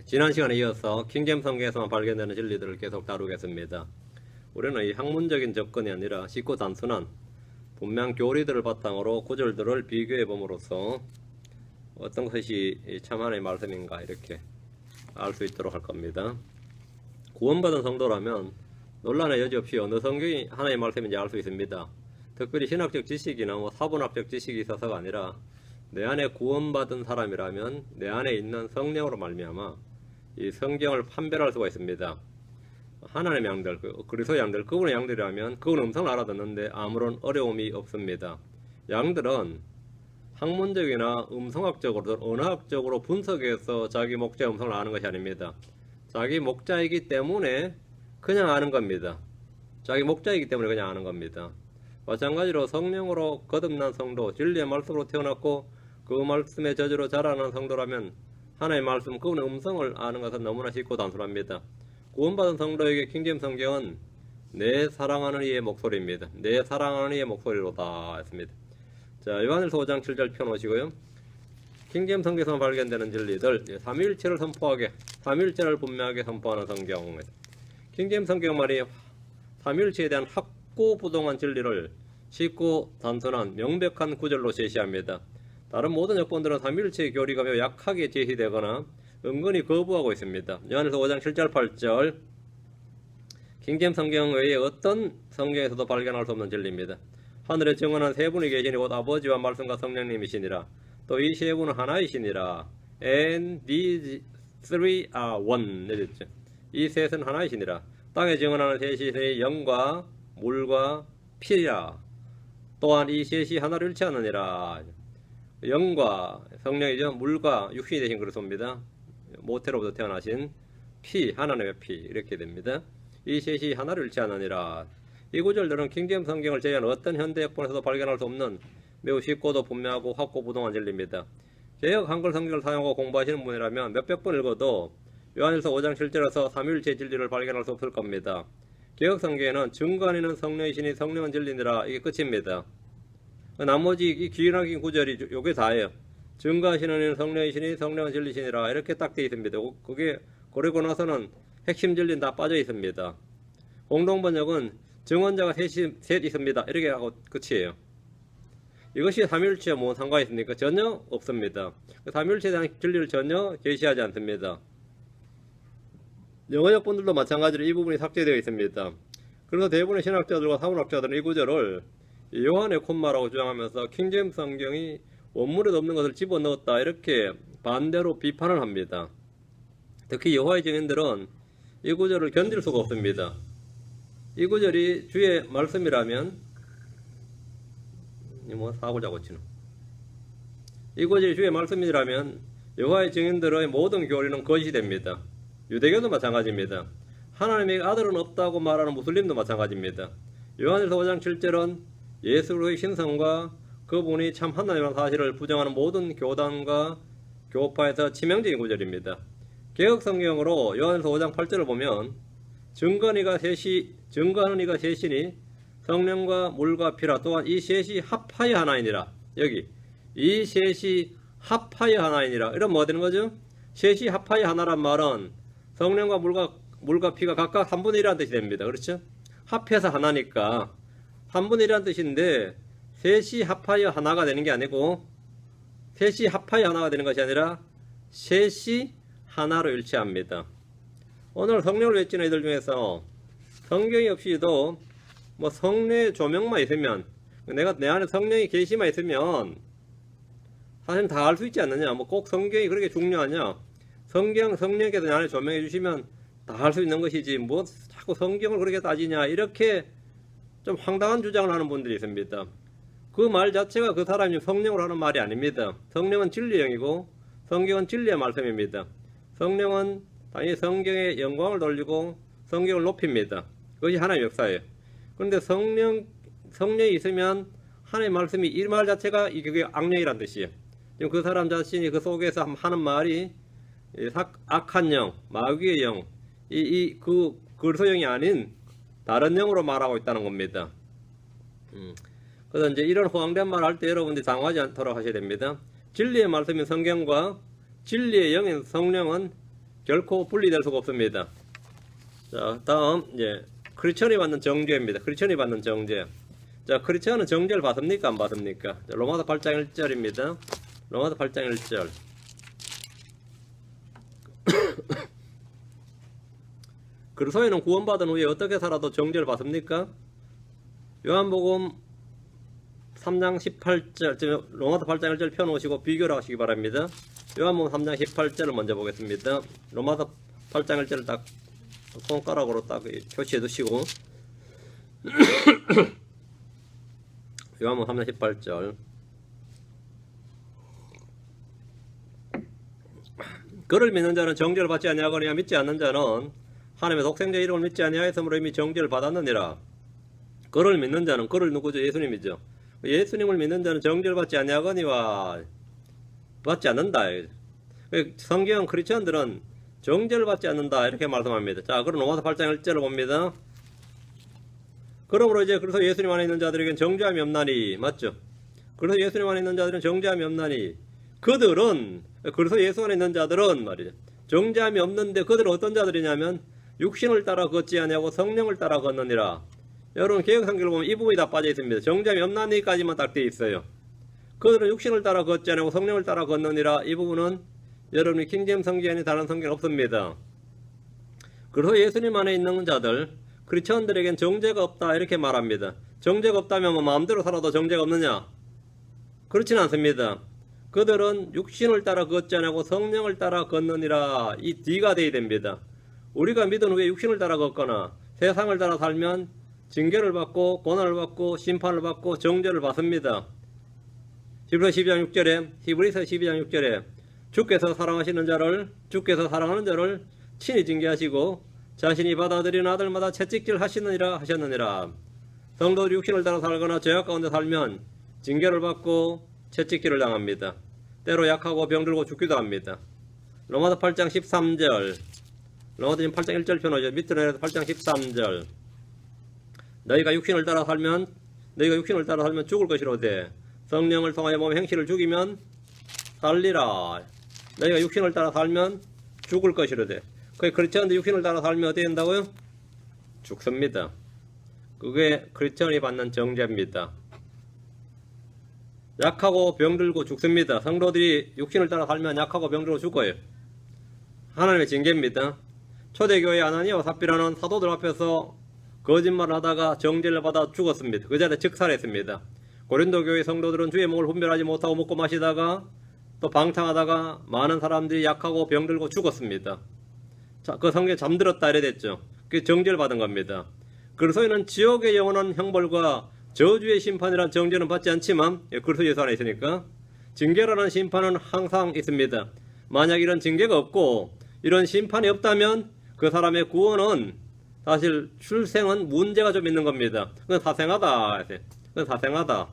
지난 시간에 이어서 킹잼 성경에서만 발견되는 진리들을 계속 다루겠습니다. 우리는 이 학문적인 접근이 아니라 쉽고 단순한 분명 교리들을 바탕으로 구절들을 비교해 봄으로써 어떤 것이 참 하나님의 말씀인가 이렇게 알 수 있도록 할 겁니다. 구원받은 성도라면 논란의 여지 없이 어느 성경이 하나님의 말씀인지 알 수 있습니다. 특별히 신학적 지식이나 사본학적 지식이 있어서가 아니라 내 안에 구원받은 사람이라면 내 안에 있는 성령으로 말미암아 이 성경을 판별할 수가 있습니다. 하나님의 양들, 그리스도의 양들, 그분의 양들이라면 그분 음성을 알아듣는데 아무런 어려움이 없습니다. 양들은 학문적이나 음성학적으로, 언어학적으로 분석해서 자기 목자의 음성을 아는 것이 아닙니다. 자기 목자이기 때문에 그냥 아는 겁니다. 자기 목자이기 때문에 그냥 아는 겁니다. 마찬가지로 성령으로 거듭난 성도, 진리의 말씀으로 태어났고 그 말씀의 저주로 자라난 성도라면 하나님의 말씀, 그분의 음성을 아는 것은 너무나 쉽고 단순합니다. 구원받은 성도에게 킹잼 성경은 내 사랑하는 이의 목소리입니다. 내 사랑하는 이의 목소리로다 했습니다. 자, 요한일서 5장 7절 펴놓으시고요. 킹잼 성경에서 발견되는 진리들, 삼위일체를 선포하게, 삼위일체를 분명하게 선포하는 성경. 킹잼 성경 말이 삼위일체에 대한 확고부동한 진리를 쉽고 단순한 명백한 구절로 제시합니다. 다른 모든 역본들은 삼위일체의 교리가 매우 약하게 제시되거나 은근히 거부하고 있습니다. 요한일서 5장 7절 8절 킹잼 성경 외에 어떤 성경에서도 발견할 수 없는 진리입니다. 하늘에 정언한 세 분이 계시니 곧 아버지와 말씀과 성령님이시니라. 또 이 세 분은 하나이시니라. And these three are one. 내렸죠. 이 셋은 하나이시니라. 땅에 정언하는 셋이 영과 물과 피라. 또한 이 셋이 하나로 일치하느니라. 영과 성령이죠. 물과 육신이 되신 그리스도입니다. 모태로부터 태어나신 피, 하나님의 피 이렇게 됩니다. 이 셋이 하나로 일치하느니라. 이 구절들은 킹잼 성경을 제외한 어떤 현대 역본에서도 발견할 수 없는 매우 쉽고도 분명하고 확고부동한 진리입니다. 개역 한글 성경을 사용하고 공부하시는 분이라면 몇백 번 읽어도 요한일서 5장 7절에서 삼위일체 진리를 발견할 수 없을 겁니다. 개역 성경에는 증거하는 성령이시니 성령은 진리니라 이게 끝입니다. 나머지 이 길어긴 구절이 요게 다예요. 증거하시는 성령이시니 성령은 진리시니라 이렇게 딱 되어 있습니다. 그게 그리고 나서는 핵심 진리는 다 빠져 있습니다. 공동번역은 증언자가 셋 있습니다. 이렇게 하고 끝이에요. 이것이 삼위일체와 뭐 상관이 있습니까? 전혀 없습니다. 삼위일체에 대한 진리를 전혀 제시하지 않습니다. 영어 역본들도 마찬가지로 이 부분이 삭제되어 있습니다. 그래서 대부분의 신학자들과 사문학자들은 이 구절을 요한의 콤마라고 주장하면서 킹잼 성경이 원문에도 없는 것을 집어넣었다 이렇게 반대로 비판을 합니다. 특히 여호와의 증인들은 이 구절을 견딜 수가 없습니다. 이 구절이 주의 말씀이라면 사고자고 치노. 이 구절이 주의 말씀이라면 여호와의 증인들의 모든 교리는 거짓이 됩니다. 유대교도 마찬가지입니다. 하나님의 아들은 없다고 말하는 무슬림도 마찬가지입니다. 요한일서 5장 7절은 예수 그리스도의 신성과 그분이 참 하나님이라는 사실을 부정하는 모든 교단과 교파에서 치명적인 구절입니다. 개역 성경으로 요한일서 5장 8절을 보면 증거하는 이가 셋이니 성령과 물과 피라. 또한 이 셋이 합하여 하나이니라. 여기 이 셋이 합하여 하나이니라. 이러면 뭐 되는 거죠? 셋이 합하여 하나란 말은 성령과 물과 피가 각각 3분의 1이라는 뜻이 됩니다. 그렇죠? 합해서 하나니까 3분의 1이라는 뜻인데 셋이 합하여 하나가 되는 게 아니고 셋이 합하여 하나가 되는 것이 아니라 셋이 하나로 일치합니다. 오늘 성령을 외치는 이들 중에서 성경이 없이도 성령의 조명만 있으면 내 안에 성령이 계시만 있으면 사실 다 알 수 있지 않느냐. 꼭 성경이 그렇게 중요하냐. 성령께서 내 안에 조명해 주시면 다 할 수 있는 것이지 자꾸 성경을 그렇게 따지냐 이렇게 좀 황당한 주장을 하는 분들이 있습니다. 그 말 자체가 그 사람이 성령으로 하는 말이 아닙니다. 성령은 진리의 영이고 성경은 진리의 말씀입니다. 성령은 당연히 성경의 영광을 돌리고 성경을 높입니다. 그것이 하나님의 역사예요. 그런데 성령이 있으면 하나님의 말씀이 이 말 자체가 그게 악령이란 뜻이에요. 지금 그 사람 자신이 그 속에서 하는 말이 악한 영, 마귀의 영, 그 그리스도 영이 아닌 다른 영으로 말하고 있다는 겁니다. 그래서 이제 이런 호황된 말 할 때 여러분들이 당하지 않도록 하셔야 됩니다. 진리의 말씀인 성경과 진리의 영인 성령은 결코 분리될 수가 없습니다. 자, 다음 이제 크리스천이 받는 정죄입니다. 크리스천이 받는 정죄. 자, 크리스천은 정죄를 받습니까? 안 받습니까? 자, 로마서 8장 1절입니다. 로마서 8장 1절. 그리스도인은 구원받은 후에 어떻게 살아도 정죄를 받습니까? 요한복음 3장 18절, 지금 로마서 8장 1절 펴놓으시고 비교를 하시기 바랍니다. 요한복음 3장 18절을 먼저 보겠습니다. 로마서 8장 1절을 딱 손가락으로 딱 표시해 두시고 요한복음 3장 18절. 그를 믿는 자는 정죄를 받지 아니하거니와 믿지 않는 자는 하나님의 독생자 이름을 믿지 아니하였으므로 이미 정죄를 받았느니라. 그를 믿는 자는, 그를 누구죠? 예수님이죠. 예수님을 믿는 자는 정죄를 받지 아니하거니와 받지 않는다. 성경 크리스천들은 정죄를 받지 않는다 이렇게 말씀합니다. 자, 그럼 로마서 8장 1절을 봅니다. 그러므로 이제 그래서 예수님 안에 있는 자들에겐 정죄함이 없나니, 맞죠? 그래서 예수님 안에 있는 자들은 정죄함이 없나니, 그들은, 그래서 예수 안에 있는 자들은 말이죠, 정죄함이 없는데 그들은 어떤 자들이냐면 육신을 따라 걷지 아니하고 성령을 따라 걷느니라. 여러분 개역성경을 보면 이 부분이 다 빠져 있습니다. 정죄함이 없나니까지만 딱 되어 있어요. 그들은 육신을 따라 걷지 아니하고 성령을 따라 걷느니라. 이 부분은 여러분이 킹제임스 성경이 아닌 다른 성경 없습니다. 그래서 예수님 안에 있는 자들, 크리스천들에겐 정죄가 없다 이렇게 말합니다. 정죄가 없다면 뭐 마음대로 살아도 정죄가 없느냐? 그렇지는 않습니다. 그들은 육신을 따라 걷지 않고 성령을 따라 걷느니라. 이 D가 돼야 됩니다. 우리가 믿은 후에 육신을 따라 걷거나 세상을 따라 살면 징계를 받고 고난을 받고 심판을 받고 정죄를 받습니다. 히브리서 12장 6절에, 히브리서 12장 6절에 주께서 사랑하는 자를 친히 징계하시고 자신이 받아들인 아들마다 채찍질 하시느니라 하셨느니라. 성도들이 육신을 따라 살거나 죄악 가운데 살면 징계를 받고 채찍질을 당합니다. 때로 약하고 병들고 죽기도 합니다. 로마서 8장 13절, 로마서 8장 1절 펴놓으죠. 밑으로 내려서 8장 13절. 너희가 육신을 따라 살면 죽을 것이로되 성령을 통하여 몸의 행실을 죽이면 살리라. 너희가 육신을 따라 살면 죽을 것이로되, 크리스천들이 육신을 따라 살면 어떻게 된다고요? 죽습니다. 그게 크리스천이 받는 정죄입니다. 약하고 병들고 죽습니다. 성도들이 육신을 따라 살면 약하고 병들고 죽어요. 하나님의 징계입니다. 초대교회 아나니아와 삽비라는 사도들 앞에서 거짓말을 하다가 정죄를 받아 죽었습니다. 그 자리에 즉살했습니다. 고린도 교회 성도들은 주의 몸을 분별하지 못하고 먹고 마시다가 또 방탕하다가 많은 사람들이 약하고 병들고 죽었습니다. 자, 그 성경에 잠들었다 이래 됐죠. 그게 정죄를 받은 겁니다. 그리스도인은 지옥의 영원한 형벌과 저주의 심판이란 정죄는 받지 않지만, 그리스도 예수 안에 있으니까 징계라는 심판은 항상 있습니다. 만약 이런 징계가 없고 이런 심판이 없다면 그 사람의 구원은 사실 출생은 문제가 좀 있는 겁니다. 그건 사생하다. 그건 사생하다.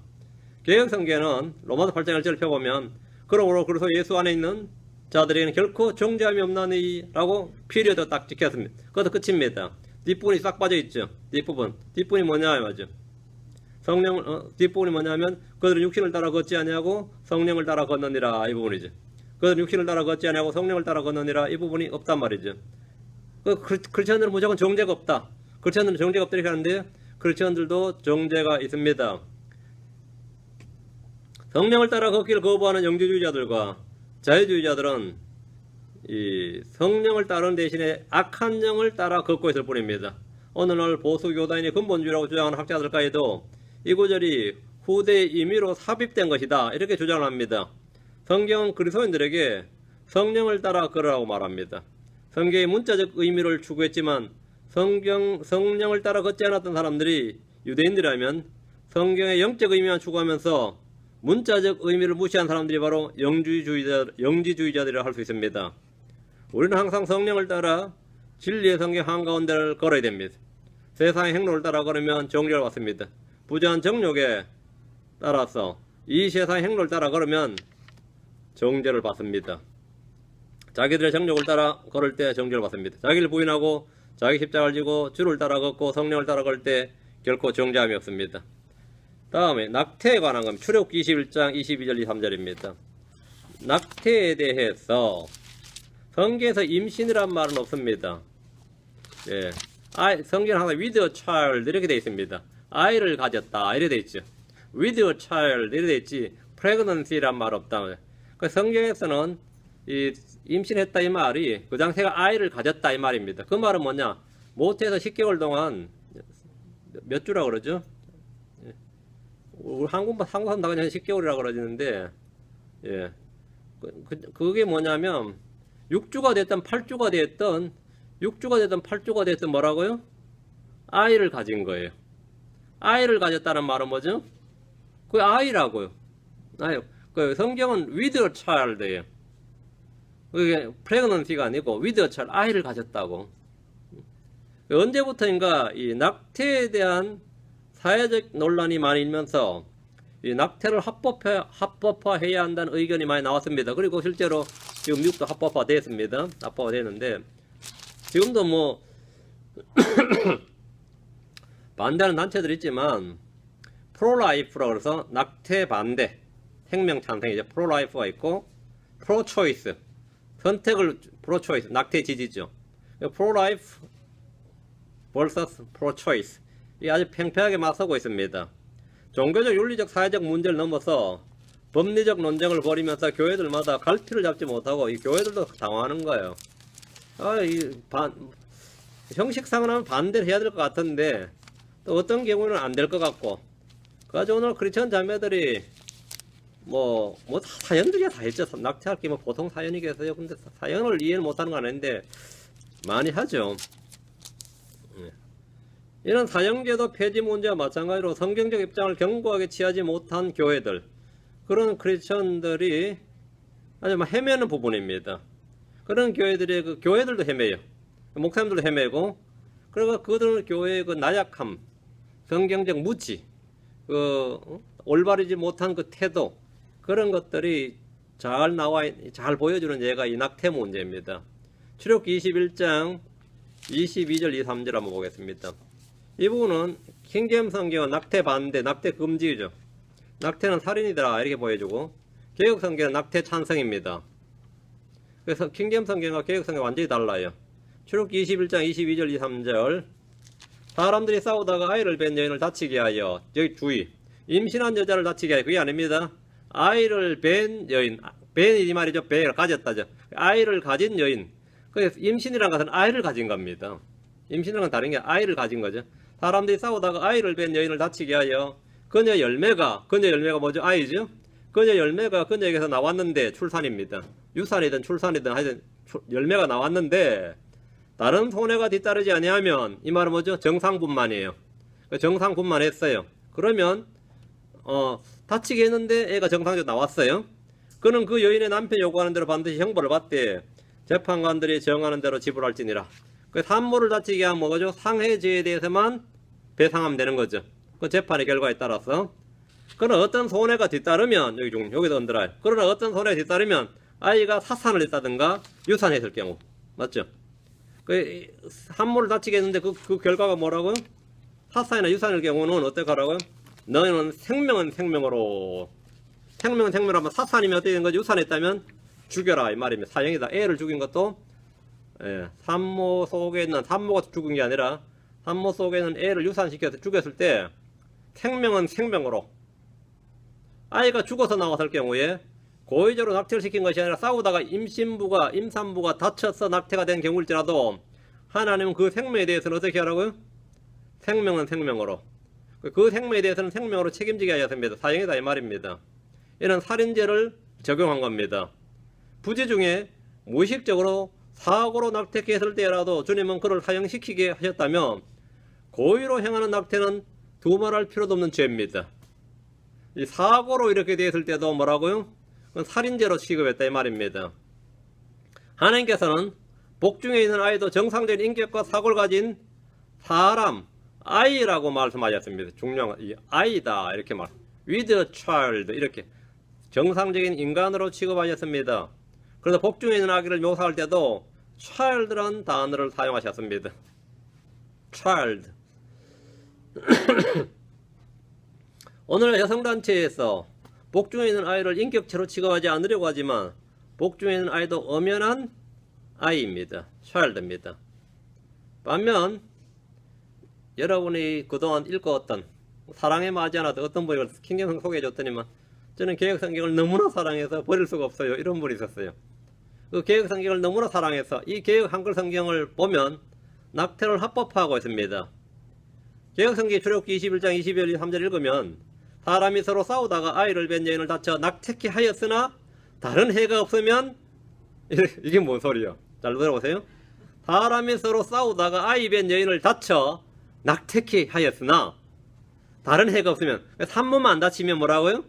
개역성경에는 로마서 8장 1절을 펴보면 그러므로 그래서 예수 안에 있는 자들에게는 결코 정죄함이 없나니 라고 피리어드 딱 찍혔습니다. 그것도 끝입니다. 뒷부분이 싹 빠져있죠. 뒷부분이 뭐냐 맞죠. 뒷부분이 뭐냐면 그들은 육신을 따라 걷지 아니하고 성령을 따라 걷느니라. 이 부분이죠. 그들은 육신을 따라 걷지 아니하고 성령을 따라 걷느니라. 이 부분이 없단 말이죠. 크리스천들은 무조건 정죄가 없다. 크리스천들은 정죄가 없다 이렇게 하는데 크리스천들도 정죄가 있습니다. 성령을 따라 걷기를 거부하는 영지주의자들과 자유주의자들은 이 성령을 따르는 대신에 악한 영을 따라 걷고 있을 뿐입니다. 오늘날 보수교단이 근본주의라고 주장하는 학자들까지도 이 구절이 후대의 임의로 삽입된 것이다 이렇게 주장을 합니다. 성경은 그리스도인들에게 성령을 따라 걸으라고 말합니다. 성경의 문자적 의미를 추구했지만 성령을 따라 걷지 않았던 사람들이 유대인들이라면 성경의 영적 의미만 추구하면서 문자적 의미를 무시한 사람들이 바로 영지주의자들이라 할 수 있습니다. 우리는 항상 성령을 따라 진리의 성경 한가운데를 걸어야 됩니다. 세상의 행로를 따라 걸으면 정죄를 받습니다. 부정한 정욕에 따라서 이 세상의 행로를 따라 걸으면 정죄를 받습니다. 자기들의 정욕을 따라 걸을 때 정죄를 받습니다. 자기를 부인하고 자기 십자가를 지고 주를 따라 걷고 성령을 따라 걸 때 결코 정죄함이 없습니다. 다음에 낙태에 관한 겁니다. 출애굽기 21장 22절 23절입니다. 낙태에 대해서 성경에서 임신이란 말은 없습니다. 예. 성경은 항상 with a child 이렇게 되어 있습니다. 아이를 가졌다 이렇게 되어 있죠. with a child 이렇게 되어 있지 pregnancy란 말 없다. 그 성경에서는 이 임신했다 이 말이 그 당시가 아이를 가졌다 이 말입니다. 그 말은 뭐냐? 모태에서 10개월 동안 몇 주라 그러죠? 우리 한국 사람 다 그냥 10개월이라 그러지는데, 예. 그게 뭐냐면, 6주가 됐든 8주가 됐든, 6주가 됐든 8주가 됐든 뭐라고요? 아이를 가진 거예요. 아이를 가졌다는 말은 뭐죠? 그 아이라고요. 그 성경은 with a child예요. 그게 pregnancy가 아니고 with a child, 아이를 가졌다고. 언제부터인가 이 낙태에 대한 사회적 논란이 많이 일면서 이 낙태를 합법화해야 한다는 의견이 많이 나왔습니다. 그리고 실제로 지금 미국도 합법화됐습니다. 합법화되는데 지금도 뭐 반대하는 단체들이 있지만 프로라이프라고 해서 낙태 반대, 생명 찬성이죠. 프로라이프가 있고 프로초이스, 선택을 프로초이스, 낙태 지지죠. 프로라이프 vs 프로초이스, 이 아주 팽팽하게 맞서고 있습니다. 종교적, 윤리적, 사회적 문제를 넘어서 법리적 논쟁을 벌이면서 교회들마다 갈피를 잡지 못하고 이 교회들도 당황하는 거예요. 형식상으로는 반대를 해야 될 것 같은데 또 어떤 경우는 안 될 것 같고, 그래서 오늘 크리스천 자매들이 뭐 사연들이야 다 했죠. 낙태할 게 뭐 보통 사연이겠어요. 근데 사연을 이해를 못하는 건 아닌데 많이 하죠. 이런 사형제도 폐지 문제와 마찬가지로 성경적 입장을 견고하게 취하지 못한 교회들, 그런 크리스천들이 아주 헤매는 부분입니다. 그런 교회들이 교회들도 헤매요. 목사님들도 헤매고, 그리고 그들은 교회의 그 나약함, 성경적 무지, 올바르지 못한 그 태도, 그런 것들이 잘 보여주는 예가 이 낙태 문제입니다. 출애굽기 21장 22절 23절 한번 보겠습니다. 이 부분은 킹제임스 성경은 낙태 반대, 낙태 금지죠. 낙태는 살인이다 이렇게 보여주고, 개역 성경은 낙태 찬성입니다. 그래서 킹제임스 성경과 개역 성경 완전히 달라요. 출애굽기 21장 22절 23절 사람들이 싸우다가 아이를 뵌 여인을 다치게 하여, 여기 주의, 임신한 여자를 다치게 하여, 그게 아닙니다. 아이를 뵌 여인, 뵌이 이 말이죠. 뵈를 가졌다죠. 아이를 가진 여인, 그래서 임신이라는 것은 아이를 가진 겁니다. 임신이라는 건 다른 게 아이를 가진 거죠. 사람들이 싸우다가 아이를 뵌 여인을 다치게 하여 그녀 열매가 뭐죠? 아이죠. 그녀 열매가 그녀에게서 나왔는데, 출산입니다. 유산이든 출산이든 하여튼 열매가 나왔는데 다른 손해가 뒤따르지 아니하면, 이 말은 뭐죠? 정상분만이에요. 정상분만했어요. 그러면 다치게 했는데 애가 정상적으로 나왔어요. 그는 그 여인의 남편이 요구하는 대로 반드시 형벌을 받되 재판관들이 정하는 대로 지불할지니라. 그 산모를 다치게 하면 뭐죠? 상해죄에 대해서만 배상하면 되는 거죠. 그 재판의 결과에 따라서. 그러나 어떤 손해가 뒤따르면, 여기도 얹어라요. 그러나 어떤 손해가 뒤따르면 아이가 사산을 했다든가 유산했을 경우, 맞죠? 그 산모를 다치게 했는데 그 결과가 뭐라고요? 사산이나 유산일 경우는 어떻게 하라고요? 너희는 생명은 생명으로, 생명은 생명으로 하면 사산이면 어떻게 되는 거죠? 유산했다면 죽여라 이 말입니다. 사형이다. 애를 죽인 것도, 산모 속에 있는, 산모가 죽은 게 아니라 산모 속에 있는 애를 유산시켜서 죽였을 때 생명은 생명으로, 아이가 죽어서 나왔을 경우에 고의적으로 낙태를 시킨 것이 아니라 싸우다가 임산부가 다쳐서 낙태가 된 경우일지라도 하나님은 그 생명에 대해서는 어떻게 하라고요? 생명은 생명으로, 그 생명에 대해서는 생명으로 책임지게 하였습니다. 사형이다 이 말입니다. 이는 살인죄를 적용한 겁니다. 부재 중에 무의식적으로 사고로 낙태했을 때라도 주님은 그를 사형시키게 하셨다면 고의로 행하는 낙태는 두말할 필요도 없는 죄입니다. 이 사고로 이렇게 되었을 때도 뭐라고요? 그건 살인죄로 취급했다 이 말입니다. 하나님께서는 복중에 있는 아이도 정상적인 인격과 사고를 가진 사람, 아이라고 말씀하셨습니다. 중요한 이 아이다 이렇게 말, with a child 이렇게 정상적인 인간으로 취급하셨습니다. 그래서 복중에 있는 아기를 묘사할 때도 child라는 단어를 사용하셨습니다. child. 오늘 여성단체에서 복중에 있는 아이를 인격체로 취급하지 않으려고 하지만 복중에 있는 아이도 엄연한 I입니다. child입니다. 반면 여러분이 그동안 읽어왔던 사랑에 맞지 않아도 어떤 분이 킹잼 소개해 줬더니만 저는 개혁성경을 너무나 사랑해서 버릴 수가 없어요. 이런 분이 있었어요. 그 개혁성경을 너무나 사랑해서 이 개혁 한글 성경을 보면 낙태를 합법화하고 있습니다. 개혁성경 출애굽기 21장 22절 23절 읽으면 사람이 서로 싸우다가 아이를 뵌 여인을 다쳐 낙태케 하였으나 다른 해가 없으면 이게 뭔 소리야? 잘 들어보세요. 사람이 서로 싸우다가 아이 뵌 여인을 다쳐 낙태케 하였으나 다른 해가 없으면 산모만 안 다치면 뭐라고요?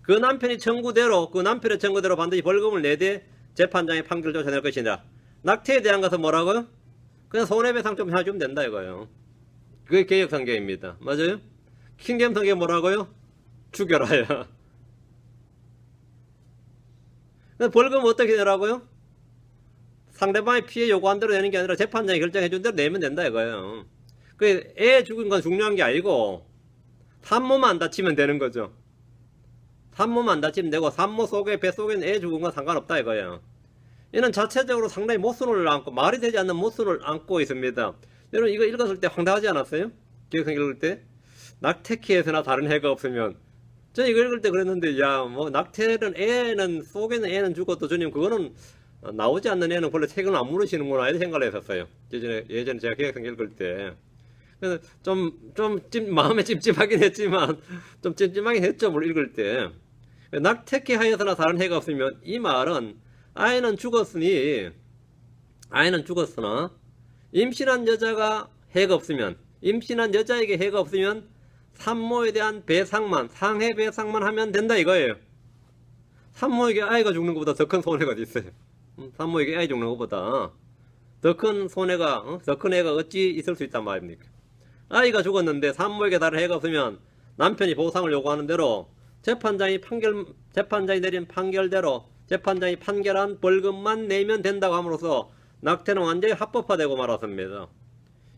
그 남편의 청구대로 반드시 벌금을 내되 재판장의 판결을 쫓아낼 것이다. 낙태에 대한 것은 뭐라고요? 그냥 손해배상 좀 해주면 된다 이거예요. 그게 개혁성경입니다. 맞아요? 킹잼 성경 뭐라고요? 죽여라야. 벌금 어떻게 내라고요? 상대방의 피해 요구한 대로 내는 게 아니라 재판장이 결정해 준 대로 내면 된다 이거예요. 그 애 죽은 건 중요한 게 아니고 산모만 안 다치면 되는 거죠. 산모만 안 다치면 되고 산모 속에 배 속에 애 죽은 건 상관없다 이거예요. 얘는 자체적으로 상당히 모순을 안고 말이 되지 않는 모순을 안고 있습니다. 여러분 이거 읽었을 때 황당하지 않았어요? 개혁성경 읽을 때 낙태키에서나 다른 해가 없으면 저는 이거 읽을 때 그랬는데 야 뭐 낙태는 애는 속에는 애는 죽어도 주님 그거는 나오지 않는 애는 원래 책을 안 물으시는구나 이런 생각을 했었어요. 예전에 제가 개혁성경 읽을 때 그래서 마음에 찜찜하긴 했지만 좀 찜찜하긴 했죠. 뭘 읽을 때 낙태케 하여서나 다른 해가 없으면 이 말은 아이는 죽었으나 임신한 여자가 해가 없으면 임신한 여자에게 해가 없으면 산모에 대한 배상만 상해 배상만 하면 된다 이거예요. 산모에게 아이가 죽는 것보다 더 큰 손해가 있어요. 산모에게 아이 죽는 것보다 더 큰 손해가 더 큰 해가 어찌 있을 수 있단 말입니까? 아이가 죽었는데 산모에게 다른 해가 없으면 남편이 보상을 요구하는 대로 재판장이 내린 판결대로 재판장이 판결한 벌금만 내면 된다고 함으로써 낙태는 완전히 합법화되고 말았습니다.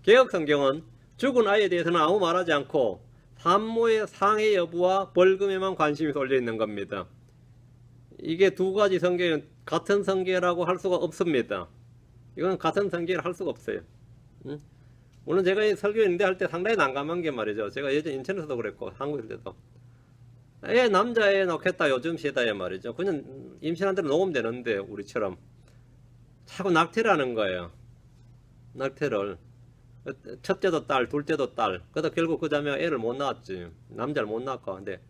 개혁성경은 죽은 아이에 대해서는 아무 말하지 않고 산모의 상해 여부와 벌금에만 관심이 쏠려 있는 겁니다. 이게 두 가지 성경은 같은 성경이라고 할 수가 없습니다. 이건 같은 성경을 할 수가 없어요. 물론 제가 이 설교인데 할 때 상당히 난감한 게 말이죠. 제가 예전 인천에서도 그랬고 한국일 때도 애 남자애 낳겠다 요즘 시대에 말이죠. 그냥 임신한 대로 놓으면 되는데 우리처럼 자꾸 낙태를 거예요. 낙태를 첫째도 딸, 둘째도 딸. 그러다 결국 그 자매가 애를 못 낳았지. 남자를 못 낳고. 근데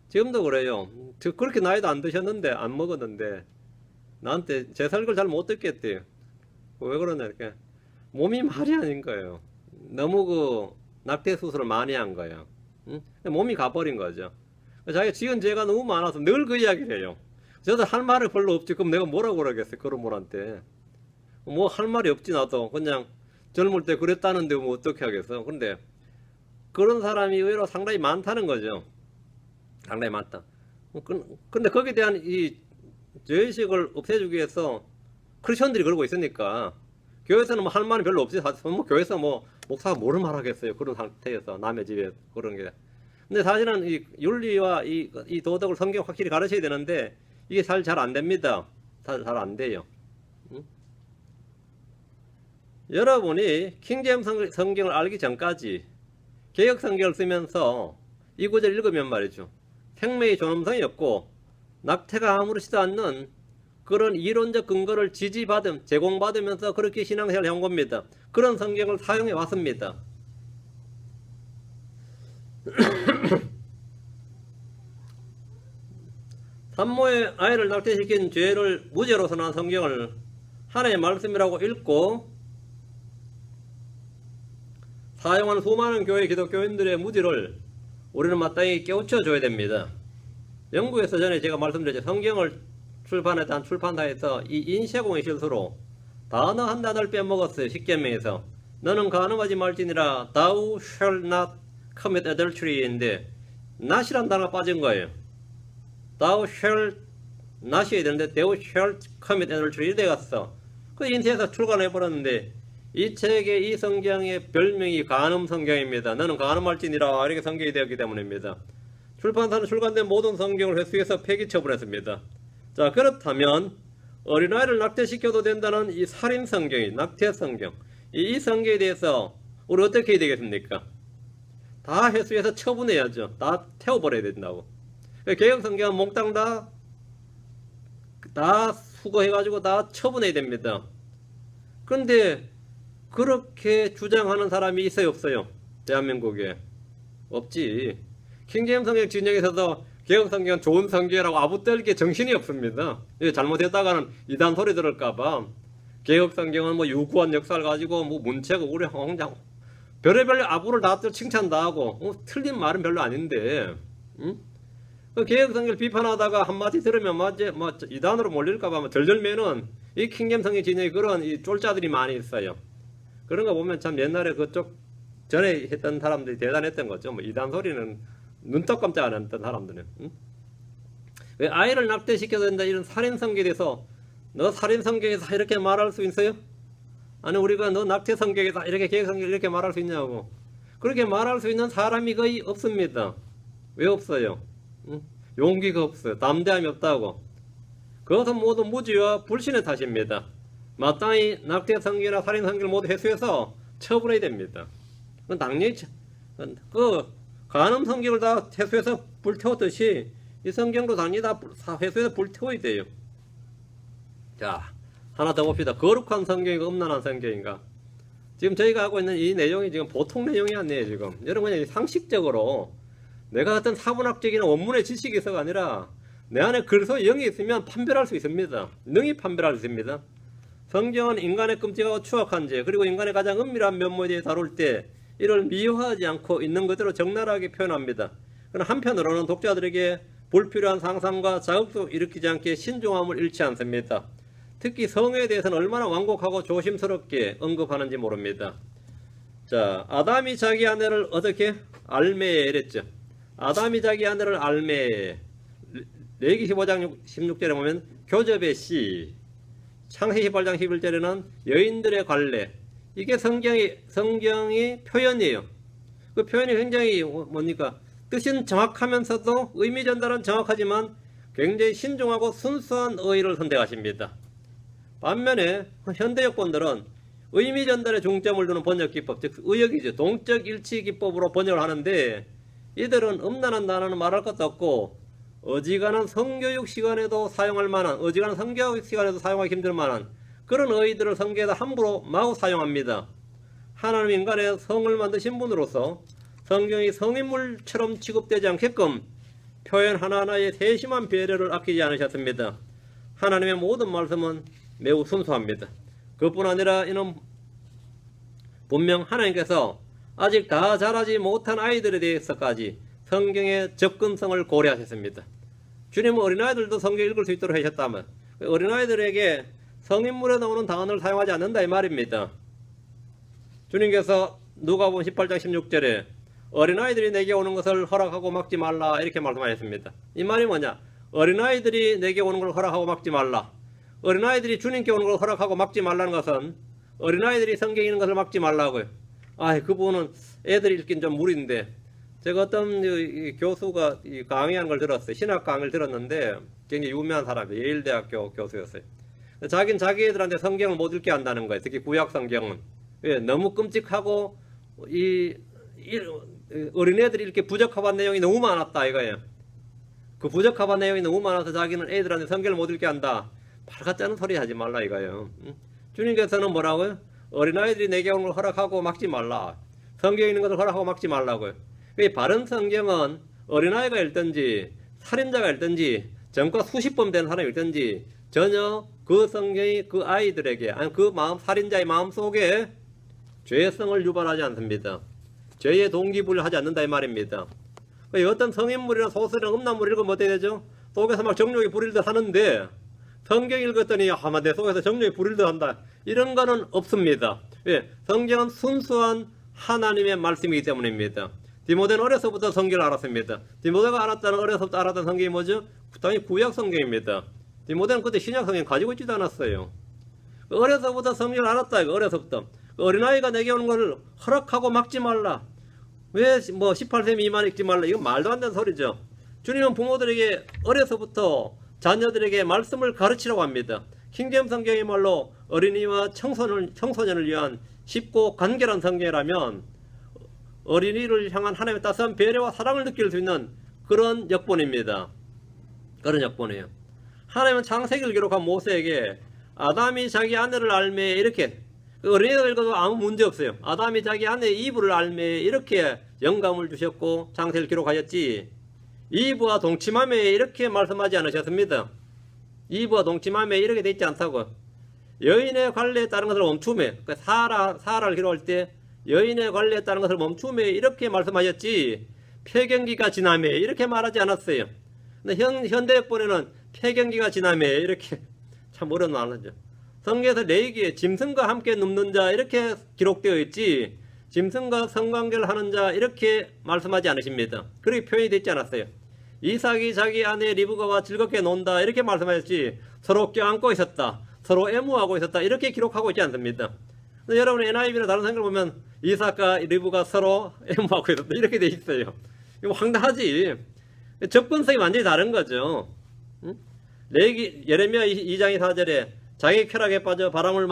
지금도 그래요. 그렇게 나이도 안 드셨는데 안 먹었는데 나한테 제 설교를 잘 못 듣겠대요. 왜 그러냐 이렇게 몸이 말이 아닌 거예요. 너무 그 낙태 수술을 많이 한 거예요. 몸이 가버린 거죠. 자기가 지은 죄가 너무 많아서 늘 그 이야기를 해요. 저도 할 말이 별로 없지. 그럼 내가 뭐라고 그러겠어요. 그런 분한테. 뭐 할 말이 없지 나도. 그냥 젊을 때 그랬다는데 뭐 어떻게 하겠어. 근데 그런 사람이 의외로 상당히 많다는 거죠. 상당히 많다. 근데 거기에 대한 이 죄의식을 없애주기 위해서 크리스천들이 그러고 있으니까 교회에서는 뭐 할 말이 별로 없지. 뭐 교회에서 뭐 목사가 뭐를 말하겠어요. 그런 상태에서 남의 집에 그런 게. 근데 사실은 이 윤리와 이 도덕을 성경 확실히 가르쳐야 되는데 이게 잘 안 됩니다. 잘 안 돼요. 여러분이 킹제임 성경을 알기 전까지 개혁 성경을 쓰면서 이 구절 읽으면 말이죠. 생명의 존엄성이 없고 낙태가 아무렇지도 않는 그런 이론적 근거를 제공받으면서 그렇게 신앙생활을 해온 겁니다. 그런 성경을 사용해 왔습니다. 산모의 아이를 낙태시킨 죄를 무죄로 선언한 성경을 하나님의 말씀이라고 읽고 사용하는 수많은 교회 기독교인들의 무지를 우리는 마땅히 깨우쳐 줘야 됩니다. 영국에서 전에 제가 말씀드렸죠. 성경을 출판했던 출판사에서 이 인쇄공의 실수로 단어 한 단어를 빼먹었어요. 십계명에서 너는 간음하지 말지니라 thou shall not commit adultery인데 not이란 단어가 빠진 거예요. thou shall not이어야 되는데 thou shall commit adultery 이래 갔어. 그 인쇄해서 출간해버렸는데 이 책의 이 성경의 별명이 간음 성경입니다. 너는 간음할지니라 이렇게 성경이 되었기 때문입니다. 출판사는 출간된 모든 성경을 회수해서 폐기 처분했습니다. 자, 그렇다면 어린아이를 낙태시켜도 된다는 이 살인 성경이 낙태 성경, 이 성경에 대해서 우리 어떻게 해야 되겠습니까? 다 회수해서 처분해야죠. 다 태워버려야 된다고. 개혁 성경은 몽땅 다 수거해가지고 다 처분해야 됩니다. 그런데 그렇게 주장하는 사람이 있어요, 없어요? 대한민국에 없지. 킹제임스 성경 진영에서도 개혁 성경은 좋은 성경이라고 아부떨게 정신이 없습니다. 잘못했다가는 이단 소리 들을까봐 개혁 성경은 뭐 유구한 역사를 가지고 뭐 문체고 우리 홍장 별의별 아부를 다 칭찬 다 하고 틀린 말은 별로 아닌데, 응? 그 개혁 성경을 비판하다가 한마디 들으면 뭐 이단으로 몰릴까봐 절절매는 이 킹제임스 성경 진영에 그런 이 쫄자들이 많이 있어요. 그런 거 보면 참 옛날에 그쪽 전에 했던 사람들이 대단했던 거죠. 뭐 이단 소리는 눈떡 깜짝 안 했던 사람들은. 응? 왜 아이를 낙태시켜야 된다 이런 살인 성경에 대해서 너 살인 성경에서 이렇게 말할 수 있어요? 아니 우리가 너 낙태 성경에서 이렇게 개혁 성경 이렇게 말할 수 있냐고. 그렇게 말할 수 있는 사람이 거의 없습니다. 왜 없어요? 응? 용기가 없어요. 담대함이 없다고. 그것은 모두 무지와 불신의 탓입니다. 마땅히 낙태 성경이나 살인 성경을 모두 회수해서 처분해야 됩니다. 그건 당연히 그 간음 성경을 다 회수해서 불태웠듯이 이 성경도 당연히 다 회수해서 불태워야 돼요. 자, 하나 더 봅시다. 거룩한 성경인가 음란한 성경인가? 지금 저희가 하고 있는 이 내용이 지금 보통 내용이 아니에요. 지금 여러분 그냥 상식적으로 내가 어떤 사문학적인 원문의 지식이 있어가 아니라 내 안에 글소 영이 있으면 판별할 수 있습니다. 능히 판별할 수 있습니다. 성경은 인간의 끔찍하고 추악한 죄 그리고 인간의 가장 은밀한 면모에 대해 다룰 때 이를 미화하지 않고 있는 그대로 적나라하게 표현합니다. 그러나 한편으로는 독자들에게 불필요한 상상과 자극도 일으키지 않게 신중함을 잃지 않습니다. 특히 성에 대해서는 얼마나 완곡하고 조심스럽게 언급하는지 모릅니다. 자, 아담이 자기 아내를 어떻게? 알매에 이랬죠. 아담이 자기 아내를 알매에. 레위기 15장 16절에 보면 교접의 씨, 창세기 18장 11절에는 여인들의 관례. 이게 성경의 표현이에요. 그 표현이 굉장히 뭡니까? 뜻은 정확하면서도 의미 전달은 정확하지만 굉장히 신중하고 순수한 어휘를 선택하십니다. 반면에 현대역본들은 의미 전달에 중점을 두는 번역 기법, 즉 의역이죠. 동적 일치 기법으로 번역을 하는데 이들은 음란한 단어는 말할 것도 없고 어지간한 성교육 시간에도 사용할 만한, 어지간한 성교육 시간에도 사용하기 힘들 만한 그런 어휘들을 성경에다 함부로 마구 사용합니다. 하나님 인간의 성을 만드신 분으로서 성경이 성인물처럼 취급되지 않게끔 표현 하나하나에 세심한 배려를 아끼지 않으셨습니다. 하나님의 모든 말씀은 매우 순수합니다. 그뿐 아니라 이는 분명 하나님께서 아직 다 자라지 못한 아이들에 대해서까지 성경의 접근성을 고려하셨습니다. 주님은 어린아이들도 성경 읽을 수 있도록 하셨다면 어린아이들에게 성인물에 나오는 단어를 사용하지 않는다 이 말입니다. 주님께서 누가복음 18장 16절에 어린아이들이 내게 오는 것을 허락하고 막지 말라 이렇게 말씀하셨습니다. 이 말이 뭐냐? 어린아이들이 내게 오는 걸 허락하고 막지 말라. 어린아이들이 주님께 오는 걸 허락하고 막지 말라는 것은 어린아이들이 성경 읽는 것을 막지 말라고요. 그 부분은 애들이 읽긴 좀 무리인데 제가 어떤 교수가 강의하는 걸 들었어요. 신학 강의를 들었는데 굉장히 유명한 사람이에요. 예일대학교 교수였어요. 자기는 자기 애들한테 성경을 못 읽게 한다는 거예요. 특히 구약 성경은. 왜? 너무 끔찍하고 어린애들이 이렇게 부적합한 내용이 너무 많았다 이거예요. 그 부적합한 내용이 너무 많아서 자기는 애들한테 성경을 못 읽게 한다. 발같지 않은 소리 하지 말라 이거예요. 주님께서는 뭐라고요? 어린아이들이 내게 오는 걸 허락하고 막지 말라. 성경에 있는 것을 허락하고 막지 말라고요. 바른 성경은 어린아이가 읽든지 살인자가 읽든지 전과 수십 번 된 사람이 읽든지 전혀 그 성경이 그 아이들에게 아니 그 살인자의 마음속에 죄성을 유발하지 않습니다. 죄의 동기부여를 하지 않는다 이 말입니다. 어떤 성인물이나 소설이나 음란물을 읽으면 어떻게 되죠? 속에서 막 정욕이 부릴듯 하는데 성경 읽었더니 아마 내 속에서 정욕이 부릴듯 한다 이런 거는 없습니다. 왜? 성경은 순수한 하나님의 말씀이기 때문입니다. 디모데는 어려서부터 성경을 알았습니다. 디모데가 어려서부터 알았던 성경이 뭐죠? 당연히 구약 성경입니다. 디모데는 그때 신약 성경 가지고 있지도 않았어요. 어려서부터 성경을 알았다 이거 어려서부터. 어린아이가 내게 오는 것을 허락하고 막지 말라. 왜 뭐 18세 미만 읽지 말라. 이건 말도 안 되는 소리죠. 주님은 부모들에게 어려서부터 자녀들에게 말씀을 가르치라고 합니다. 킹제임스 성경이말로 어린이와 청소년을 위한 쉽고 간결한 성경이라면 어린이를 향한 하나님의 따스한 배려와 사랑을 느낄 수 있는 그런 역본입니다. 그런 역본이에요. 하나님은 창세기를 기록한 모세에게 아담이 자기 아내를 알매 이렇게, 어린이들 읽어도 아무 문제 없어요. 아담이 자기 아내의 이브를 알매 이렇게 영감을 주셨고 창세기를 기록하였지, 이브와 동침하매 이렇게 말씀하지 않으셨습니다. 이브와 동침하매 이렇게 되어 있지 않다고. 여인의 관례에 따른 것을 멈추매, 사라를 기록할 때 여인의 관례에 따른 것을 멈추매 이렇게 말씀하셨지, 폐경기가 지나매 이렇게 말하지 않았어요. 근데 현대역본에는 폐경기가 지나매 이렇게 참 어려운 말하죠. 성경에서 레위기에 짐승과 함께 눕는 자 이렇게 기록되어 있지, 짐승과 성관계를 하는 자 이렇게 말씀하지 않으십니다. 그렇게 표현이 되지 않았어요. 이삭이 자기 아내 리브가와 즐겁게 논다 이렇게 말씀하셨지, 서로 껴안고 있었다, 서로 애무하고 있었다 이렇게 기록하고 있지 않습니다. 여러분 NIV나 다른 성경을 보면 이삭과 리브가 서로 애무하고 있었다 이렇게 돼 있어요. 이거 황당하지. 접근성이 완전히 다른 거죠. 예레미야 2장 4절에 자기 쾌락에 빠져 바람을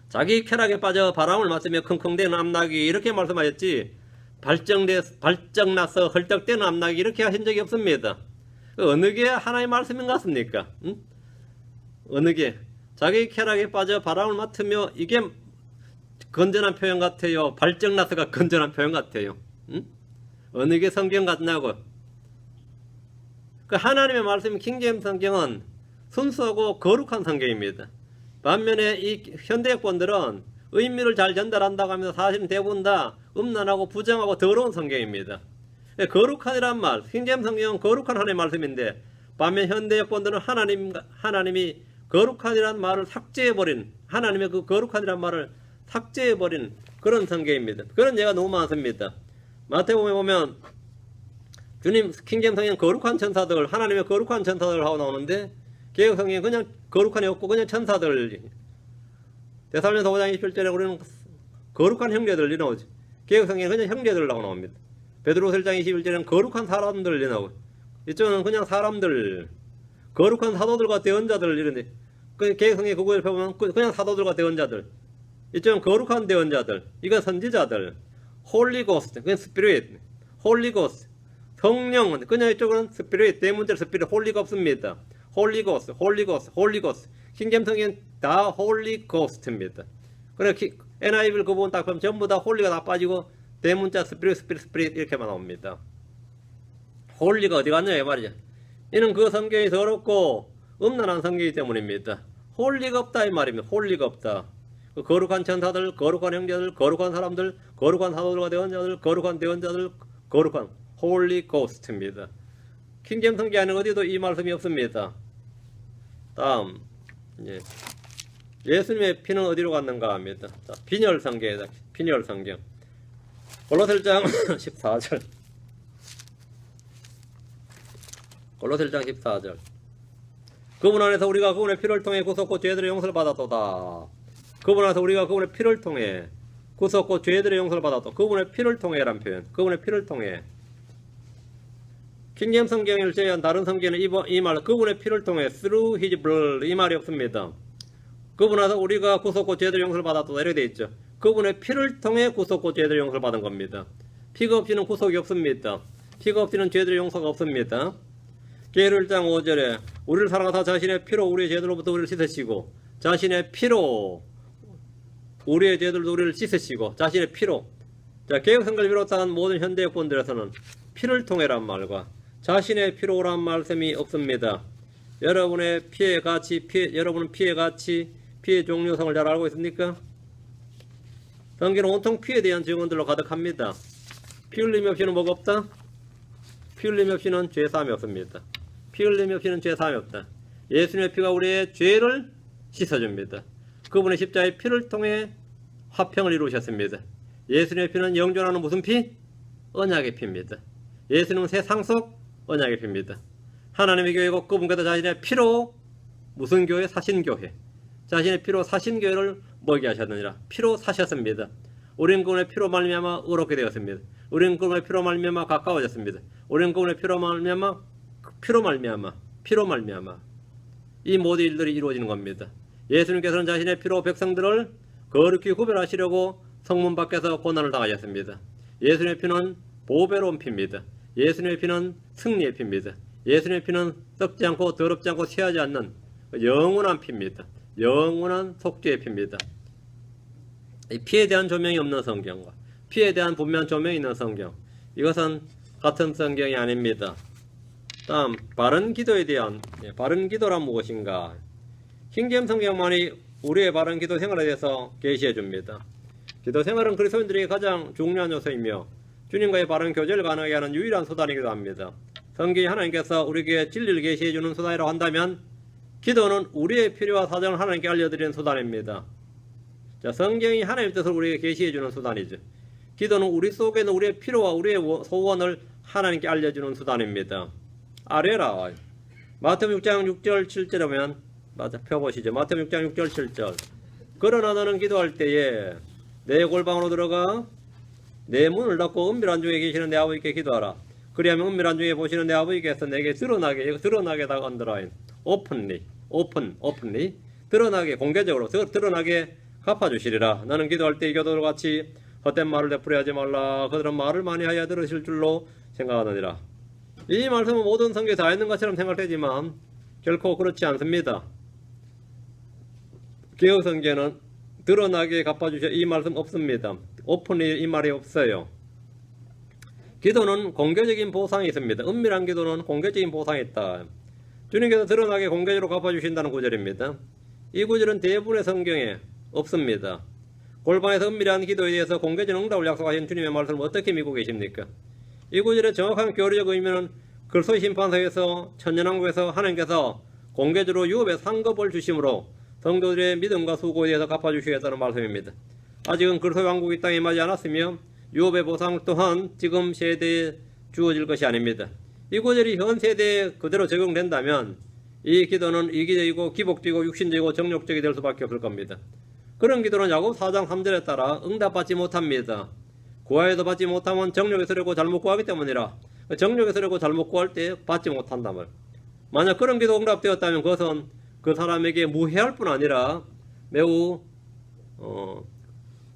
자기 쾌락에 빠져 바람을 맞으며 킁킁대는 암나귀 이렇게 말씀하셨지, 발정나서 헐떡대는 암나귀 이렇게 하신 적이 없습니다. 어느 게 하나의 말씀인 것 같습니까? 어느 게 자기 쾌락에 빠져 바람을 맡으며, 이게 건전한 표현 같아요, 발정나서가 건전한 표현 같아요? 어느 게 성경 같냐고. 그 하나님의 말씀 킹제임스 성경은 순수하고 거룩한 성경입니다. 반면에 이 현대역본들은 의미를 잘 전달한다고 하면서 사실은 대부분 다 음란하고 부정하고 더러운 성경입니다. 거룩한이란 말, 킹제임스 성경은 거룩한 하나님의 말씀인데, 반면 현대역본들은 하나님이 거룩한이란 말을 삭제해버린, 하나님의 그 거룩한이란 말을 삭제해버린 그런 성경입니다. 그런 예가 너무 많습니다. 마태복음에 보면 주님 킹제임스 성경 거룩한 천사들, 하나님의 거룩한 천사들 하고 나오는데, 개역 성경에 그냥 거룩한이 없고 그냥 천사들. 데살로니가서 5장 27절에 우리는 거룩한 형제들 나오지. 개역 성경에 그냥 형제들 하고 나옵니다. 베드로서 1장 21절에는 거룩한 사람들 나오고, 이쪽은 그냥 사람들, 거룩한 사도들과 대언자들 이런데, 개역 성경에 그거에 보면 그냥 사도들과 대언자들, 이쪽은 거룩한 대언자들, 이건 선지자들, 홀리 고스트, 그건 스피릿, 홀리 고스트, 성령, 그냥 이쪽은 스피릿, 대문자로 스피릿, 홀리가 없습니다. 홀리 고스트, 홀리 고스트, 홀리 고스트. 킹제임스 성경은 다 홀리 고스트입니다. 그래 NIV를 그 부분 딱 보면 전부 다 홀리가 다 빠지고 대문자 스피릿 이렇게만 나옵니다. 홀리가 어디 갔냐 이 말이죠. 이는 그 성경이 더럽고 음란한 성경이기 때문입니다. 홀리가 없다 이 말입니다. 홀리가 없다. 그 거룩한 천사들, 거룩한 형제들, 거룩한 사람들, 거룩한 사도들과 대언자들, 거룩한 대언자들, 거룩한 홀리 고스트입니다. 킹제임스 성경 안에 어디도 이 말씀이 없습니다. 다음, 예수님의 피는 어디로 갔는가 합니다. 자, 빈혈 성경이다. 빈혈 성경. 골로새장 14절. 골로새장 14절. 그분 안에서 우리가 그분의 피를 통해 구속고 죄들의 용서를 받았도다. 그분 안에서 우리가 그분의 피를 통해 구속고 죄들의 용서를 받았다. 그분의 피를 통해란 표현. 그분의 피를 통해. 킹제임스 성경을 제외한 다른 성경에는 이 말, 그분의 피를 통해 through his blood 이 말이 없습니다. 그분 안에서 우리가 구속고 죄들의 용서를 받았다 이렇게 되어 있죠. 그분의 피를 통해 구속고 죄들의 용서를 받은 겁니다. 피가 없이는 구속이 없습니다. 피가 없이는 죄들의 용서가 없습니다. 계율 1장 5절에 우리를 사랑하사 자신의 피로 우리의 죄들로부터 우리를 씻으시고, 자신의 피로 우리의 죄들로 우리를 씻으시고, 자신의 피로. 자, 개역성경을 비롯한 모든 현대역본들에서는 피를 통해란 말과 자신의 피로란 말씀이 없습니다. 여러분의 피의 가치, 여러분은 피의 가치, 피의 종류성을 잘 알고 있습니까? 성경은 온통 피에 대한 증언들로 가득합니다. 피 흘림이 없이는 뭐가 없다? 피 흘림이 없이는 죄사함이 없습니다. 피 흘림이 없이는 죄사함이 없다. 예수님의 피가 우리의 죄를 씻어줍니다. 그분의 십자가의 피를 통해 화평을 이루셨습니다. 예수님의 피는 영존하는 무슨 피? 언약의 피입니다. 예수님은 새 상속 언약의 피입니다. 하나님의 교회고 그분께서 자신의 피로 무슨 교회? 사신교회. 자신의 피로 사신교회를 먹게 하셨느니라. 피로 사셨습니다. 우리는 그분의 피로 말미암아 의롭게 되었습니다. 우리는 그분의 피로 말미암아 가까워졌습니다. 우리는 그분의 피로 말미암아 이 모든 일들이 이루어지는 겁니다. 예수님께서는 자신의 피로 백성들을 거룩히 구별하시려고 성문 밖에서 고난을 당하셨습니다. 예수님의 피는 보배로운 피입니다. 예수님의 피는 승리의 피입니다. 예수님의 피는 썩지 않고 더럽지 않고 쇠하지 않는 영원한 피입니다. 영원한 속죄의 피입니다. 이 피에 대한 조명이 없는 성경과 피에 대한 분명한 조명이 있는 성경, 이것은 같은 성경이 아닙니다. 다음, 바른 기도에 대한, 바른 기도란 무엇인가? 킹제임스 성경만이 우리의 바른 기도 생활에 대해서 계시해 줍니다. 기도 생활은 그리스도인들에게 가장 중요한 요소이며 주님과의 바른 교제를 가능하게 하는 유일한 수단이기도 합니다. 성경이 하나님께서 우리에게 진리를 계시해 주는 수단이라고 한다면 기도는 우리의 필요와 사정을 하나님께 알려드리는 수단입니다. 자, 성경이 하나님의 뜻을 우리에게 계시해 주는 수단이죠. 기도는 우리 속에 있는 우리의 필요와 우리의 소원을 하나님께 알려주는 수단입니다. 아뢰라. 마태복음 6장 6절 7절에 보면 펴보시죠. 마태복음 6장 6절 7절. 그러나 너는 기도할 때에 내 골방으로 들어가 내 문을 닫고 은밀한 중에 계시는 내 아버지께 기도하라. 그리하면 은밀한 중에 보시는 내 아버지께서 내게 드러나게다가 언더라인 오픈리 드러나게 공개적으로 드러나게 갚아주시리라. 나는 기도할 때 이 교도들 같이 헛된 말을 되풀이 하지 말라. 그들은 말을 많이 하여 들으실 줄로 생각하느니라. 이 말씀은 모든 성경에 다 있는 것처럼 생각되지만 결코 그렇지 않습니다. 개혁 성경에는 드러나게 갚아주셔 이 말씀 없습니다. 오픈리 이 말이 없어요. 기도는 공개적인 보상이 있습니다. 은밀한 기도는 공개적인 보상이 있다. 주님께서 드러나게 공개적으로 갚아주신다는 구절입니다. 이 구절은 대부분의 성경에 없습니다. 골방에서 은밀한 기도에 대해서 공개적인 응답을 약속하신 주님의 말씀을 어떻게 믿고 계십니까? 이 구절의 정확한 교리적 의미는 그리스도의 심판서에서 천년왕국에서 하나님께서 공개적으로 유업의 상급을 주심으로 성도들의 믿음과 수고에 대해서 갚아주시겠다는 말씀입니다. 아직은 그리스도의 왕국이 이 땅에 임하지 않았으며 유업의 보상 또한 지금 세대에 주어질 것이 아닙니다. 이 구절이 현 세대에 그대로 적용된다면 이 기도는 이기적이고 기복적이고 육신적이고 정욕적이 될 수밖에 없을 겁니다. 그런 기도는 야고보 4장 3절에 따라 응답받지 못합니다. 구하여도 받지 못하면 정욕에 서려고 잘못 구하기 때문이라. 정욕에 서려고 잘못 구할 때 받지 못한다면, 만약 그런 기도 응답되었다면 그것은 그 사람에게 무해할 뿐 아니라 매우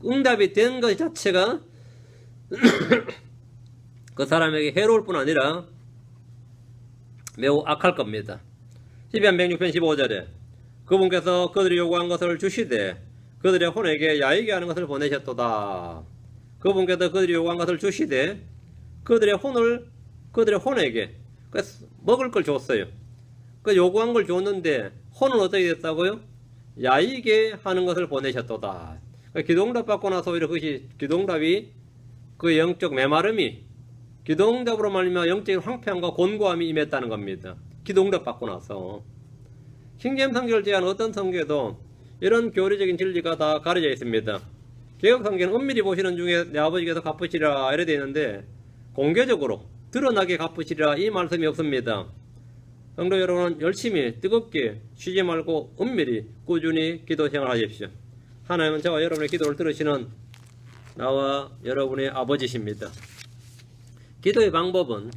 응답이 된 것 자체가 그 사람에게 해로울 뿐 아니라 매우 악할 겁니다. 시편 106편 15절에 그분께서 그들이 요구한 것을 주시되 그들의 혼에게 야이게 하는 것을 보내셨도다. 그분께서 그들이 요구한 것을 주시되 그들의 혼에게 먹을 걸 줬어요. 그 요구한 걸 줬는데 혼은 어떻게 됐다고요? 야이게 하는 것을 보내셨도다. 기도응답 받고 나서 오히려 그것이 기도응답이 그 영적 메마름이 기도응답으로 말미암아 영적인 황폐함과 곤고함이 임했다는 겁니다. 기도응답 받고 나서. 킹제임스 성경을 제한 어떤 성경에도 이런 교리적인 진리가 다 가려져 있습니다. 개혁 성경은 은밀히 보시는 중에 내 아버지께서 갚으시리라 이래 되어 있는데 공개적으로 드러나게 갚으시리라 이 말씀이 없습니다. 성도 여러분은 열심히 뜨겁게 쉬지 말고 은밀히 꾸준히 기도 생활하십시오. 하나님은 저와 여러분의 기도를 들으시는 나와 여러분의 아버지십니다. 기도의 방법은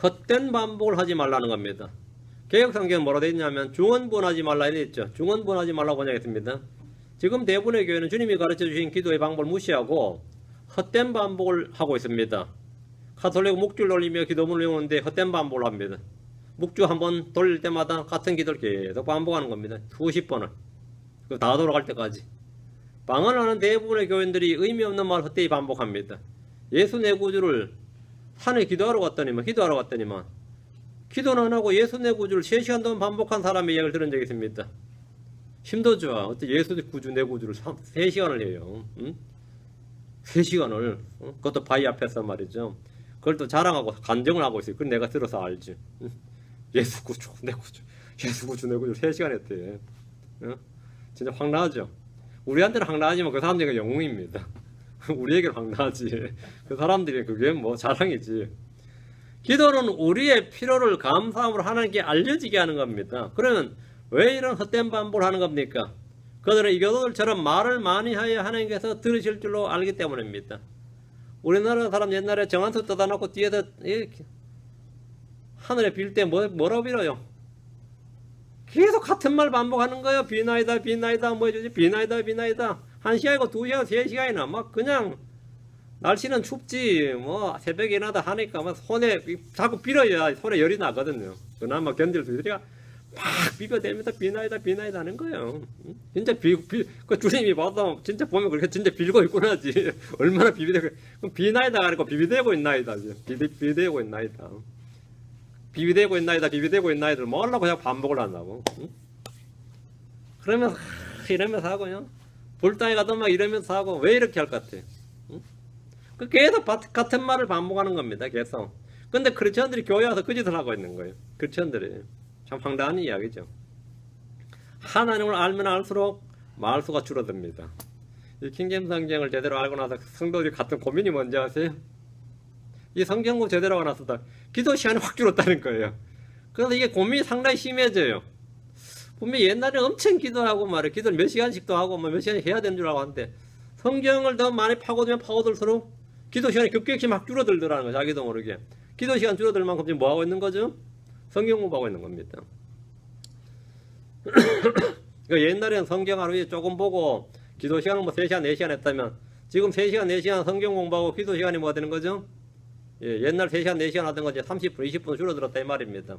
헛된 반복을 하지 말라는 겁니다. 개혁성경은 뭐라 되어 있냐면 중언부언하지 말라 이래 있죠. 중언부언하지 말라고 번역했습니다. 지금 대부분의 교회는 주님이 가르쳐 주신 기도의 방법을 무시하고 헛된 반복을 하고 있습니다. 가톨릭 묵주를 돌리며 기도문을 외우는데 헛된 반복을 합니다. 묵주 한번 돌릴 때마다 같은 기도를 계속 반복하는 겁니다. 수십 번을. 다 돌아갈 때까지. 방언하는 대부분의 교인들이 의미 없는 말 헛되이 반복합니다. 예수 내 구주를 산에 기도하러 갔더니만 기도는 안 하고 예수 내 구주를 3시간 동안 반복한 사람의 이야기를 들은 적이 있습니다. 힘도 좋아. 어떻게 예수 구주 내 구주를 3시간을 해요. 응? 3시간을 그것도 바위 앞에서 말이죠. 그걸 또 자랑하고 간증을 하고 있어요. 그걸 내가 들어서 알지. 응? 예수 구주 내 구주 3시간 했대. 응? 진짜 황당하죠. 우리한테는 황당하지만 그 사람들에게 영웅입니다. 우리에게는 황당하지. 그 사람들이 그게 뭐 자랑이지. 기도는 우리의 필요를 감사함으로 하나님께 알려지게 하는 겁니다. 그러면 왜 이런 헛된 반복을 하는 겁니까? 그들은 이 교도들처럼 말을 많이 하여 하나님께서 들으실 줄로 알기 때문입니다. 우리나라 사람 옛날에 정한수 떠다 놓고 뒤에서 하늘에 빌 때 뭐라고 빌어요? 계속 같은 말 반복하는 거예요. 비나이다 비나이다 뭐 해주지 비나이다 비나이다 1시간이고 2시간 3시간이나 막 그냥 날씨는 춥지 뭐 새벽에 일어나다 하니까 막 손에 자꾸 빌어야 손에 열이 나거든요. 그나마 견딜 수 있으니까 막 비벼대면서 비나이다 비나이다 하는 거예요. 진짜 그 주님이 봐도 진짜 보면 그렇게 진짜 빌고 있구나지. 얼마나 비비대고 그럼 비나이다 가니까 비비대고 있나이다. 비비대고 있나이다. 비비대고 있나이다. 비비대고 있나이다. 뭐 하려고 그냥 반복을 한다고. 그러면서 이러면서 하고요. 불당에 가도 막 이러면서 하고 왜 이렇게 할 것 같아? 그 계속 같은 말을 반복하는 겁니다. 계속. 근데 크리스천들이 교회 와서 그 짓을 하고 있는 거예요. 크리스천들이. 참 황당한 이야기죠. 하나님을 알면 알수록 말수가 줄어듭니다. 이 킹제임스 성경을 제대로 알고 나서 성도들이 같은 고민이 뭔지 아세요? 이 성경을 제대로 알고 나서 기도 시간이 확 줄었다는 거예요. 그래서 이게 고민이 상당히 심해져요. 분명히 옛날에 엄청 기도하고 말이에요. 기도를 몇 시간씩도 하고 뭐 몇 시간씩 해야 되는 줄 알고 하는데 성경을 더 많이 파고들면 파고들수록 기도 시간이 급격히 막 줄어들더라는 거예요. 자기도 모르게. 기도 시간 줄어들 만큼 지금 뭐 하고 있는 거죠? 성경 공부하고 있는 겁니다. 그러니까 옛날에는 성경 하루에 조금 보고 기도 시간은 뭐 3시간, 4시간 했다면 지금 3시간, 4시간 성경 공부하고 기도 시간이 뭐가 되는 거죠? 예, 옛날 3시간, 4시간 하던 거 이제 30분, 20분 줄어들었다 이 말입니다.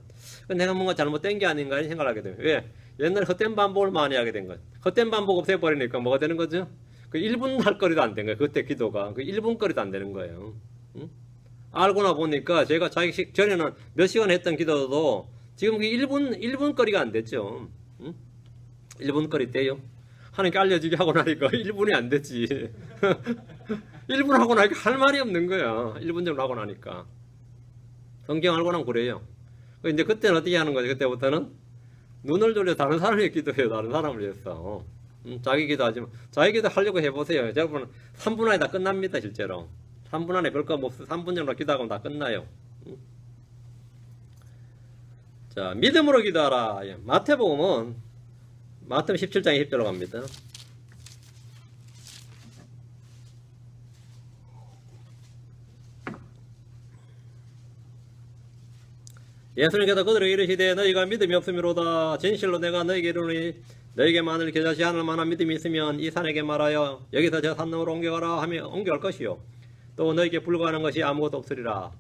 내가 뭔가 잘못된 게 아닌가 이런 생각을 하게 돼요. 왜? 옛날에 헛된 반복을 많이 하게 된 거예요. 헛된 반복 없애버리니까 뭐가 되는 거죠? 그 1분 할 거리도 안 된 거예요. 그때 기도가. 그 1분 거리도 안 되는 거예요. 응? 알고나 보니까 제가 자기 전에는 몇 시간 했던 기도도 지금 1분 거리가 안 됐죠. 응? 1분 거리 때요. 하나님께 알려지게 하고 나니까 1분이 안 됐지. 1분 하고 나니까 할 말이 없는 거야. 1분 정도 하고 나니까. 성경 알고 나면 그래요. 근데 그때는 어떻게 하는 거지? 그때부터는 눈을 돌려 다른 사람의 기도해요. 다른 사람을 위해서. 자기 기도하지 마. 자기 기도 하려고 해보세요. 여러분 3분 안에 다 끝납니다. 실제로. 3분 안에 별거 없어. 3분 정도 기도하면 다 끝나요. 자, 믿음으로 기도하라. 마태복음은 마태복음 17장 20절로 갑니다. 예수님께서 그들에게 이르시되 너희가 믿음이 없음이로다. 진실로 내가 너희에게 이르노니 너희에게 만일 겨자씨 하늘 만한 믿음이 있으면 이 산에게 말하여 여기서 저 산너머로 옮겨가라 하며 옮겨갈 것이요 또 너희에게 불과하는 것이 아무것도 없으리라.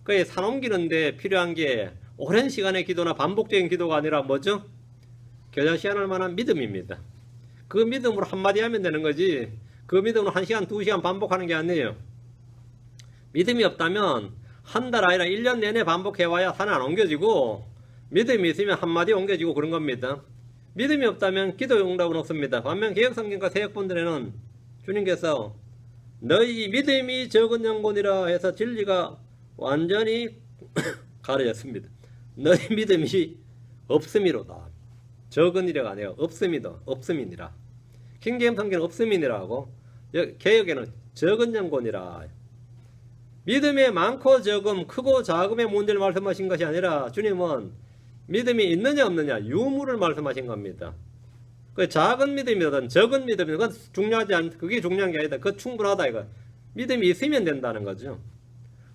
그의 산 옮기는데 필요한 게 오랜 시간의 기도나 반복적인 기도가 아니라 뭐죠? 겨자씨 하늘 만한 믿음입니다. 그 믿음으로 한마디 하면 되는 거지 그 믿음으로 1시간 2시간 반복하는 게 아니에요. 믿음이 없다면 한 달 아니라 1년 내내 반복해와야 산은 안 옮겨지고 믿음이 있으면 한마디 옮겨지고 그런 겁니다. 믿음이 없다면 기도 응답은 없습니다. 반면 개혁성경과 새역본들에는 주님께서 너희 믿음이 적은 영혼이라 해서 진리가 완전히 가려졌습니다. 너희 믿음이 없음이로다. 적은이라가 아니라 없음이니라. 킹제임스 성경은 없음이니라 하고 개혁에는 적은 영혼이라. 믿음의 많고 적음, 크고 작음의 문제를 말씀하신 것이 아니라 주님은 믿음이 있느냐 없느냐 유무를 말씀하신 겁니다. 그 작은 믿음이든 적은 믿음이든 그건 중요하지 않, 그게 중요한 게 아니다. 그거 충분하다 이거. 믿음이 있으면 된다는 거죠.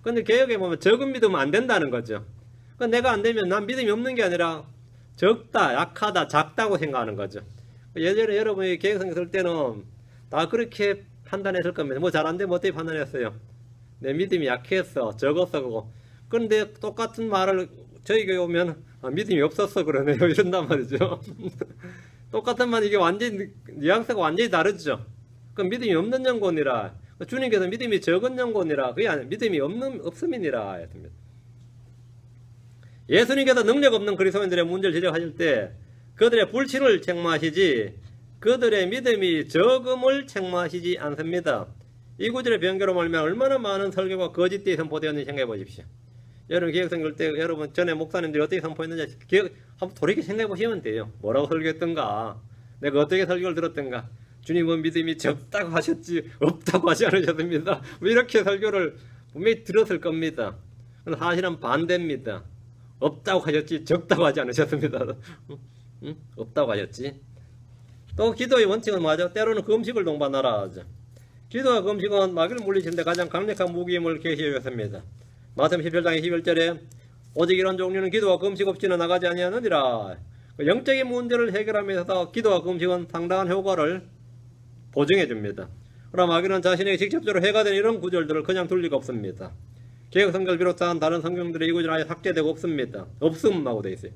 근데 개혁에 보면 적은 믿으면 안 된다는 거죠. 그 내가 안 되면 난 믿음이 없는 게 아니라 적다, 약하다, 작다고 생각하는 거죠. 예전에 여러분이 개혁성경 쓸 때는 다 그렇게 판단했을 겁니다. 뭐 잘 안 되면 어떻게 판단했어요? 내 믿음이 약했어, 적었어, 그거. 그런데 똑같은 말을 저희가 오면 믿음이 없었어 그러네요. 이런단 말이죠. 똑같은 말 이게 완전히 뉘앙스가 완전히 다르죠. 그 믿음이 없는 영혼이라. 주님께서 믿음이 적은 영혼이라. 그게 아니라 믿음이 없음이니라 했습니다. 예수님께서 능력 없는 그리스도인들의 문제를 지적하실 때 그들의 불신을 책망하시지 그들의 믿음이 적음을 책망하시지 않습니다. 이 구절의 변교로 말하면 얼마나 많은 설교가 거짓되이 선포되었는지 생각해 보십시오. 여러분 개혁성경 때 여러분 전에 목사님들이 어떻게 선포했는지 한번 돌이켜 생각해 보시면 돼요. 뭐라고 설교했던가, 내가 어떻게 설교를 들었던가. 주님은 믿음이 적다고 하셨지 없다고 하지 않으셨습니다. 이렇게 설교를 분명히 들었을 겁니다. 사실은 반대입니다. 없다고 하셨지 적다고 하지 않으셨습니다. 응? 없다고 하셨지. 또 기도의 원칙은 뭐죠? 때로는 금식을 동반하라 하죠. 기도와 금식은 마귀를 물리치는데 가장 강력한 무기임을 계시하였습니다. 마태복음 17장 21절에 오직 이런 종류는 기도와 금식 없이는 나가지 아니하느니라. 영적인 문제를 해결하면서 기도와 금식은 상당한 효과를 보증해 줍니다. 그러나 마귀는 자신에게 직접적으로 해가 되는 이런 구절들을 그냥 둘 리가 없습니다. 개혁성경을 비롯한 다른 성경들의 이 구절은 아예 삭제되고 없습니다. 없음하고 되어 있어요.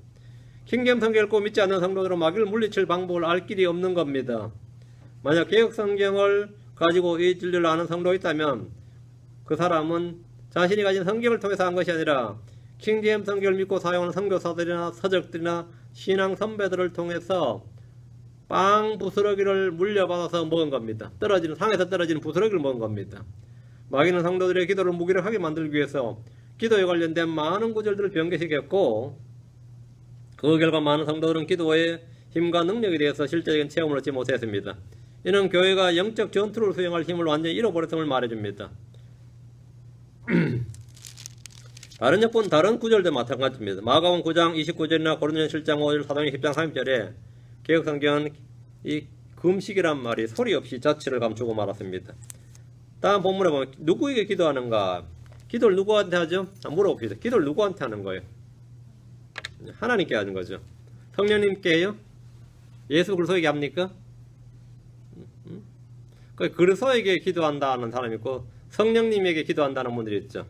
킹잼 성경을 꼭 믿지 않는 성도들은 마귀를 물리칠 방법을 알 길이 없는 겁니다. 만약 개혁성경을 가지고 이 진리를 아는 성도가 있다면 그 사람은 자신이 가진 성경을 통해서 한 것이 아니라 킹잼 성경을 믿고 사용하는 선교사들이나 서적들이나 신앙 선배들을 통해서 빵 부스러기를 물려받아서 먹은 겁니다. 상에서 떨어지는 부스러기를 먹은 겁니다. 마귀는 성도들의 기도를 무기력하게 만들기 위해서 기도에 관련된 많은 구절들을 변개시켰고, 그 결과 많은 성도들은 기도의 힘과 능력에 대해서 실제적인 체험을 얻지 못했습니다. 이는 교회가 영적 전투를 수행할 힘을 완전히 잃어버렸음을 말해줍니다. 다른 구절도 마찬가지입니다. 마가복음 9장 29절이나 고린도전서 7장 5절, 사도행전 10장 30절에 개혁성경은 이 금식이란 말이 소리 없이 자취를 감추고 말았습니다. 다음 본문에 보면 누구에게 기도하는가? 기도를 누구한테 하죠? 물어봅시다. 기도를 누구한테 하는 거예요? 하나님께 하는 거죠. 성령님께 해요? 예수 그리스도에게 합니까? 그리스도에게 기도한다는 사람이 있고 성령님에게 기도한다는 분들이 있죠.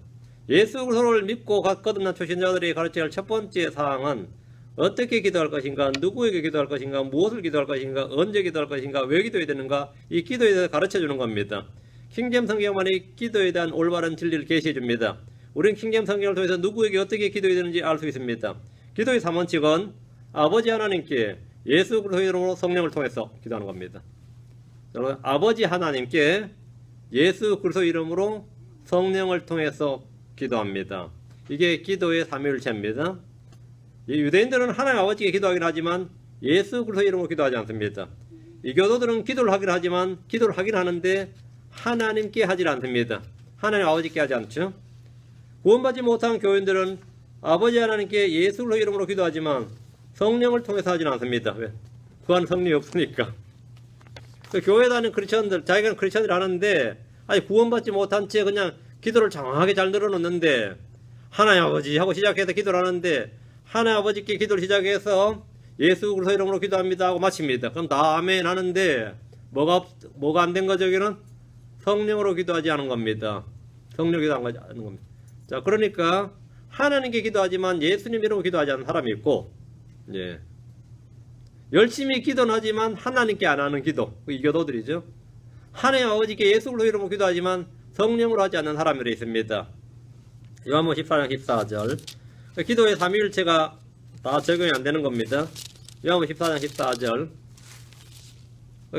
예수 그리스도를 믿고 거듭난 초신자들이 가르쳐야 할 첫 번째 사항은 어떻게 기도할 것인가, 누구에게 기도할 것인가, 무엇을 기도할 것인가, 언제 기도할 것인가, 왜 기도해야 되는가, 이 기도에 대해서 가르쳐주는 겁니다. 킹잼 성경만이 기도에 대한 올바른 진리를 계시해 줍니다. 우리는 킹잼 성경을 통해서 누구에게 어떻게 기도해야 되는지 알 수 있습니다. 기도의 3원칙은 아버지 하나님께 예수 그리스도의 이름으로 성령을 통해서 기도하는 겁니다. 여러분, 아버지 하나님께 예수 그리스도의 이름으로 성령을 통해서 기도합니다. 이게 기도의 삼위일체입니다. 유대인들은 하나님 아버지께 기도하긴 하지만 예수 그리스도의 이름으로 기도하지 않습니다. 이교도들은 기도를 하긴 하지만 기도를 하긴 하는데 하나님께 하지 않습니다. 하나님 아버지께 하지 않죠. 구원받지 못한 교인들은 아버지 하나님께 예수 그리스도의 이름으로 기도하지만 성령을 통해서 하진 않습니다. 왜? 그 안에 성령이 없으니까. 교회 다니는 크리스천들, 자기가 크리스천을 하는데 아니 구원받지 못한 채 그냥 기도를 장황하게 잘 늘어놓는데 하나님 아버지 하고 시작해서 기도를 하는데 하나님 아버지께 기도를 시작해서 예수 그리스도 이름으로 기도합니다 하고 마칩니다. 그럼 다 아멘 하는데 뭐가 안 된 거죠? 여기는 성령으로 기도하지 않은 겁니다. 성령으로 기도하지 않은 겁니다. 자, 그러니까 하나님께 기도하지만 예수님 이름으로 기도하지 않는 사람이 있고, 예, 열심히 기도는 하지만 하나님께 안 하는 기도, 이교도들이죠. 하나님 아버지께 예수 그리스도 이름으로 기도하지만 성령으로 하지 않는 사람들이 있습니다. 요한복음 14장 14절. 기도의 삼위일체가 다 적용이 안 되는 겁니다. 요한복음 14장 14절.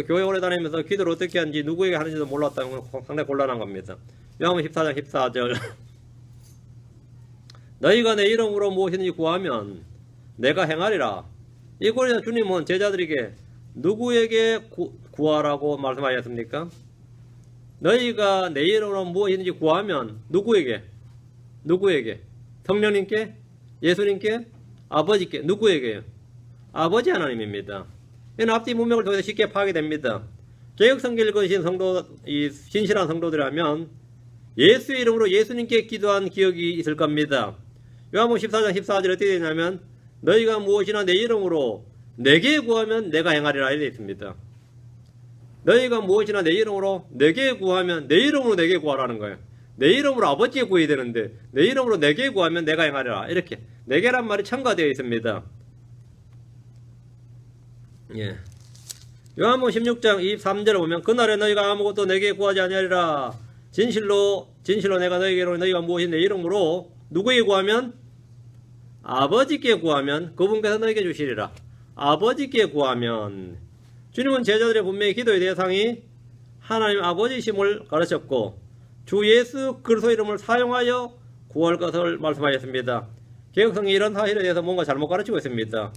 교회 오래 다니면서 기도를 어떻게 하는지 누구에게 하는지도 몰랐다는 건 상당히 곤란한 겁니다. 요한복음 14장 14절. 너희가 내 이름으로 무엇이든지 구하면 내가 행하리라. 이거는 주님은 제자들에게 누구에게 구하라고 말씀하셨습니까? 너희가 내 이름으로 무엇이든지 구하면 누구에게? 성령님께? 예수님께? 아버지께? 누구에게요? 아버지 하나님입니다. 이는 앞뒤 문맥을 통해서 쉽게 파악됩니다. 개혁성경을 읽으신 신실한 성도들이라면 예수의 이름으로 예수님께 기도한 기억이 있을 겁니다. 요한복음 14장 14절에 어떻게 되냐면 너희가 무엇이나 내 이름으로 내게 구하면 내가 행하리라 이렇게 있습니다. 너희가 무엇이나 내 이름으로 내게 구하면 내 이름으로 내게 구하라는 거예요. 내 이름으로 아버지께 구해야 되는데 내 이름으로 내게 구하면 내가 행하리라. 이렇게 내게란 말이 첨가되어 있습니다. 예. 요한복음 16장 23절에 보면 그날에 너희가 아무것도 내게 구하지 아니하리라. 진실로 내가 너희에게로 너희가 무엇이 내 이름으로 누구에게 구하면? 아버지께 구하면 그분께서 너희에게 주시리라. 아버지께 구하면. 주님은 제자들의 분명히 기도의 대상이 하나님 아버지심을 가르쳤고 주 예수 그리스도 이름을 사용하여 구할 것을 말씀하셨습니다. 개혁성이 이런 사실에 대해서 뭔가 잘못 가르치고 있습니다.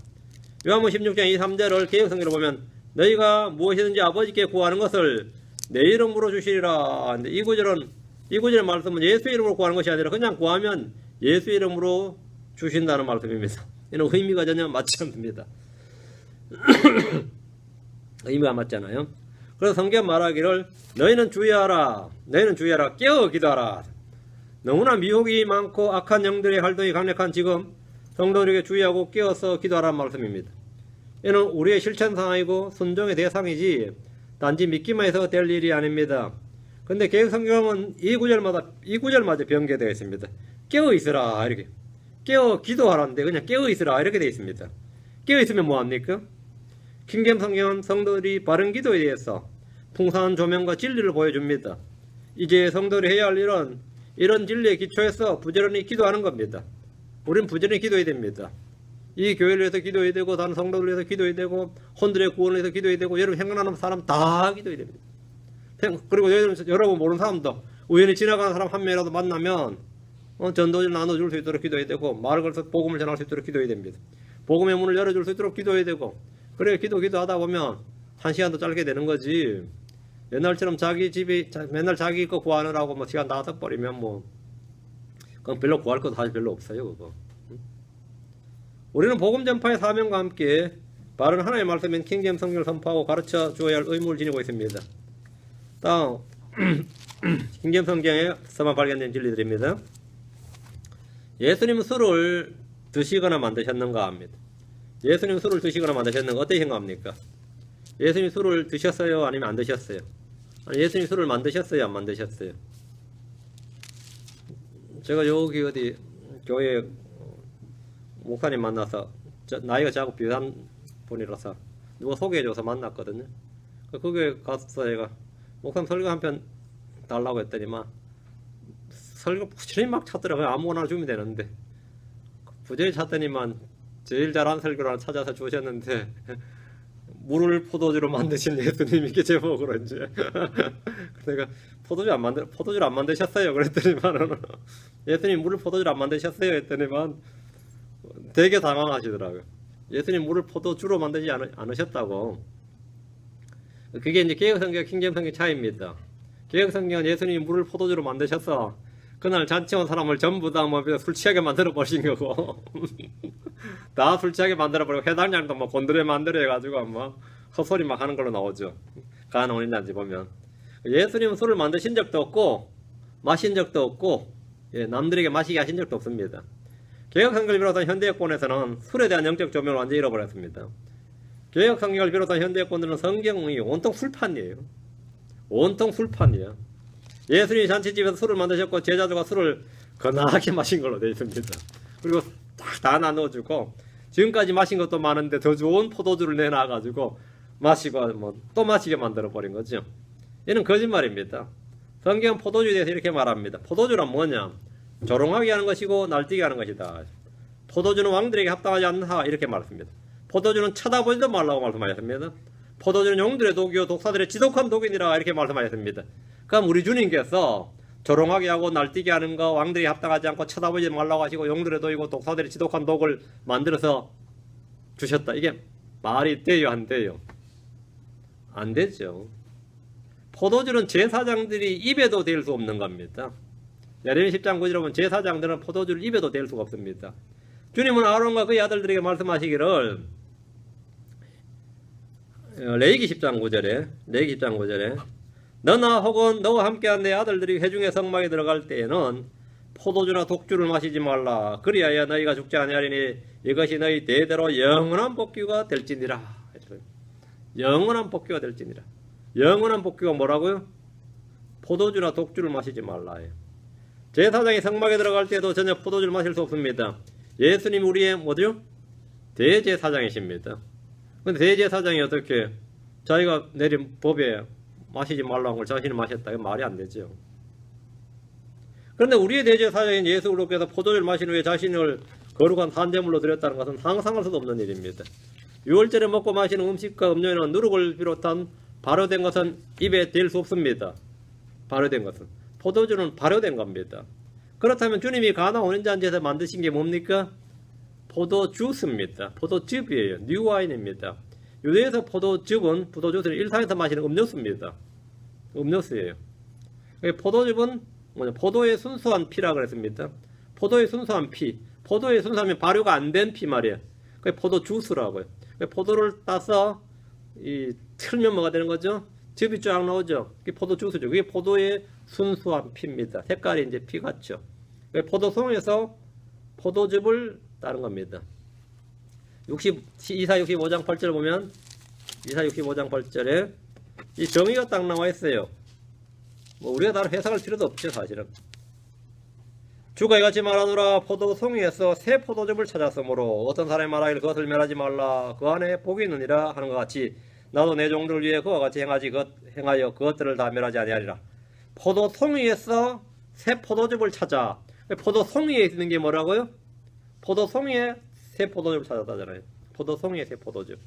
요한복음 16장 23절을 개혁성경으로 보면 너희가 무엇이든지 아버지께 구하는 것을 내 이름으로 주시리라. 근데 이 구절의 말씀은 예수 이름으로 구하는 것이 아니라 그냥 구하면 예수 이름으로 주신다는 말씀입니다. 이는 의미가 전혀 맞지 않습니다. 의미가 맞잖아요. 그래서 성경 말하기를 너희는 주의하라 깨어 기도하라. 너무나 미혹이 많고 악한 영들의 활동이 강력한 지금 성도들에게 주의하고 깨어서 기도하라는 말씀입니다. 이는 우리의 실천 상황이고 순종의 대상이지 단지 믿기만 해서 될 일이 아닙니다. 근데 개혁 성경은 이 구절마다 변개되어 있습니다. 깨어 있으라 이렇게. 깨어 기도하라는데 그냥 깨어 있으라 이렇게 되어 있습니다. 깨어 있으면 뭐합니까? 킹겜 성경은 성도들이 바른 기도에 대해서 풍성한 조명과 진리를 보여줍니다. 이제 성도들이 해야 할 일은 이런 진리에 기초해서 부지런히 기도하는 겁니다. 우리는 부지런히 기도해야 됩니다. 이 교회를 위해서 기도해야 되고 다른 성도를 위해서 기도해야 되고 혼들의 구원을 위해서 기도해야 되고 여러분 행하는 사람 다 기도해야 됩니다. 그리고 여러분 모르는 사람도 우연히 지나가는 사람 한 명이라도 만나면 전도를 나눠줄 수 있도록 기도해야 되고 말을 걸어서 복음을 전할 수 있도록 기도해야 됩니다. 복음의 문을 열어줄 수 있도록 기도해야 되고 그래 기도하다 보면 한 시간도 짧게 되는 거지. 옛날처럼 자기 집이 맨날 자기 거 구하느라고 뭐 시간 다 써버리면 뭐 그건 별로 구할 것도 사실 별로 없어요. 그거. 우리는 복음 전파의 사명과 함께 바른 하나님의 말씀인 킹잼 성경을 선포하고 가르쳐 주어야 할 의무를 지니고 있습니다. 다음 킹잼 성경에서만 발견된 진리들입니다. 예수님은 술을 드시거나 만드셨는가 합니다. 예수님 술을 드시거나 만드셨는가 어떻게 생각합니까? 예수님 술을 드셨어요? 아니면 안 드셨어요? 아니, 예수님 술을 만드셨어요? 안 만드셨어요? 제가 여기 어디 교회 목사님 만나서 나이가 저하고 비슷한 분이라서 누가 소개해줘서 만났거든요. 거기에 가서 제가 목사님 설교 한 편 달라고 했더니만 설교 부지런히 막 찾더라고요. 아무거나 주면 되는데 부지런히 찾더니만 제일 잘하는 설교를 하나 찾아서 주셨는데 물을 포도주로 만드신 예수님이 이게 제목으로 이제 그러니까 포도주를 안 만드셨어요 그랬더니만 예수님 물을 포도주로 안 만드셨어요 했더니만 되게 당황하시더라고요. 예수님 물을 포도주로 만들지 않으셨다고. 그게 이제 개혁성경 킹잼 성경 차이입니다. 개혁성경은 예수님이 물을 포도주로 만드셔서 그날 잔치 온 사람을 전부 다 뭐 술 취하게 만들어 버리신 거고 다 술 취하게 만들어 버리고 회당장도 뭐 곤드레 만들어 해가지고 뭐 헛소리 막 하는 걸로 나오죠. 가나 온인단지 보면 예수님은 술을 만드신 적도 없고 마신 적도 없고 남들에게 마시게 하신 적도 없습니다. 개혁성경을 비롯한 현대여권에서는 술에 대한 영적 조명을 완전히 잃어버렸습니다. 개혁성경을 비롯한 현대여권들은 성경이 온통 술판이에요. 온통 술판이에요. 예수님이 잔치집에서 술을 만드셨고 제자들과 술을 거나하게 마신 걸로 되어 있습니다. 그리고 다 나눠주고 지금까지 마신 것도 많은데 더 좋은 포도주를 내놔가지고 마시고 뭐 또 마시게 만들어 버린 거죠. 이는 거짓말입니다. 성경은 포도주에 대해서 이렇게 말합니다. 포도주란 뭐냐? 조롱하게 하는 것이고 날뛰게 하는 것이다. 포도주는 왕들에게 합당하지 않다 이렇게 말했습니다. 포도주는 쳐다보지도 말라고 말씀하셨습니다. 포도주는 용들의 독이요 독사들의 지독한 독이니라 이렇게 말씀하셨습니다. 그럼 우리 주님께서 조롱하게 하고 날뛰게 하는 거 왕들이 합당하지 않고 쳐다보지 말라고 하시고 용들의 독이고 독사들의 지독한 독을 만들어서 주셨다. 이게 말이 돼요 안 돼요? 안 되죠. 포도주는 제사장들이 입에도 댈 수 없는 겁니다. 예레미야 10장 9절에 보면 제사장들은 포도주를 입에도 댈 수가 없습니다. 주님은 아론과 그의 아들들에게 말씀하시기를 레위기 10장 9절에 너나 혹은 너와 함께한 내 아들들이 회중의 성막에 들어갈 때에는 포도주나 독주를 마시지 말라. 그리하여 너희가 죽지 아니하리니 이것이 너희 대대로 영원한 복귀가 될지니라. 영원한 복귀가 될지니라. 영원한 복귀가 뭐라고요? 포도주나 독주를 마시지 말라. 제사장이 성막에 들어갈 때도 전혀 포도주를 마실 수 없습니다. 예수님이 우리의 뭐죠? 대제사장이십니다. 근데 대제사장이 어떻게 자기가 내린 법에 마시지 말라는 걸 자신이 마셨다. 이건 말이 안 되죠. 그런데 우리의 대제사장인 예수 그리스도께서 포도주를 마신 후에 자신을 거룩한 산제물로 드렸다는 것은 상상할 수도 없는 일입니다. 유월절에 먹고 마시는 음식과 음료에는 누룩을 비롯한 발효된 것은 입에 댈 수 없습니다. 발효된 것은. 포도주는 발효된 겁니다. 그렇다면 주님이 가나 온인잔치에서 만드신 게 뭡니까? 포도주스입니다. 포도즙이에요. 뉴와인입니다. 유대에서 포도즙은 일상에서 마시는 음료수입니다. 음료수예요. 포도즙은 뭐냐? 포도의 순수한 피라 그랬습니다. 포도의 순수한 피. 포도의 순수하면 발효가 안 된 피 말이에요. 그게 포도주스라고요. 포도를 따서 틀면 뭐가 되는 거죠? 즙이 쫙 나오죠. 그게 포도주스죠. 그게 포도의 순수한 피입니다. 색깔이 이제 피 같죠. 포도송에서 포도즙을 따는 겁니다. 이사 65장 8절 보면 이사 65장 8절에 이 정의가 딱 나와 있어요. 뭐 우리가 다른 해석할 필요도 없죠 사실은. 주가 이같이 말하노라. 포도송이에서 새 포도즙을 찾았으므로 어떤 사람이 말하기를 그것을 멸하지 말라. 그 안에 복이 있느니라 하는 것 같이 나도 내 종들을 위해 그와 같이 행하여 그것들을 다 멸하지 아니하리라. 포도송이에서 새 포도즙을 찾아. 포도송이에 있는 게 뭐라고요? 포도송이에 새 포도즙을 찾았다잖아요. 포도송이에 새 포도즙.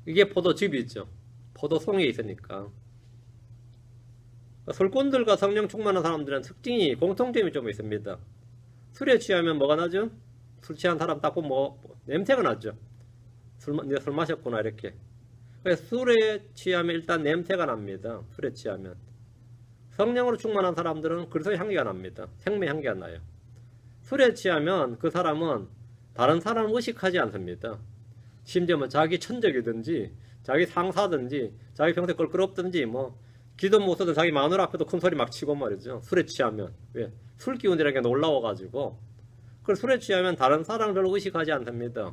이게 포도즙이 있죠. 포도송이에 있으니까. 술꾼들과 성령 충만한 사람들은 특징이 공통점이 좀 있습니다. 술에 취하면 뭐가 나죠? 술 취한 사람 딱 보면 냄새가 나죠. 술 마셨구나 이렇게. 술에 취하면 일단 냄새가 납니다. 술에 취하면. 성령으로 충만한 사람들은 그래서 향기가 납니다. 생명 향기가 나요. 술에 취하면 그 사람은 다른 사람을 의식하지 않습니다. 심지어 뭐 자기 천적이든지 자기 상사든지 자기 평소에 껄끄럽든지 뭐 기도 못 쓰던 자기 마누라 앞에도 큰 소리 막 치고 말이죠. 술에 취하면. 왜? 술 기운이라는 게 놀라워가지고. 그걸 술에 취하면 다른 사람을 별로 의식하지 않습니다.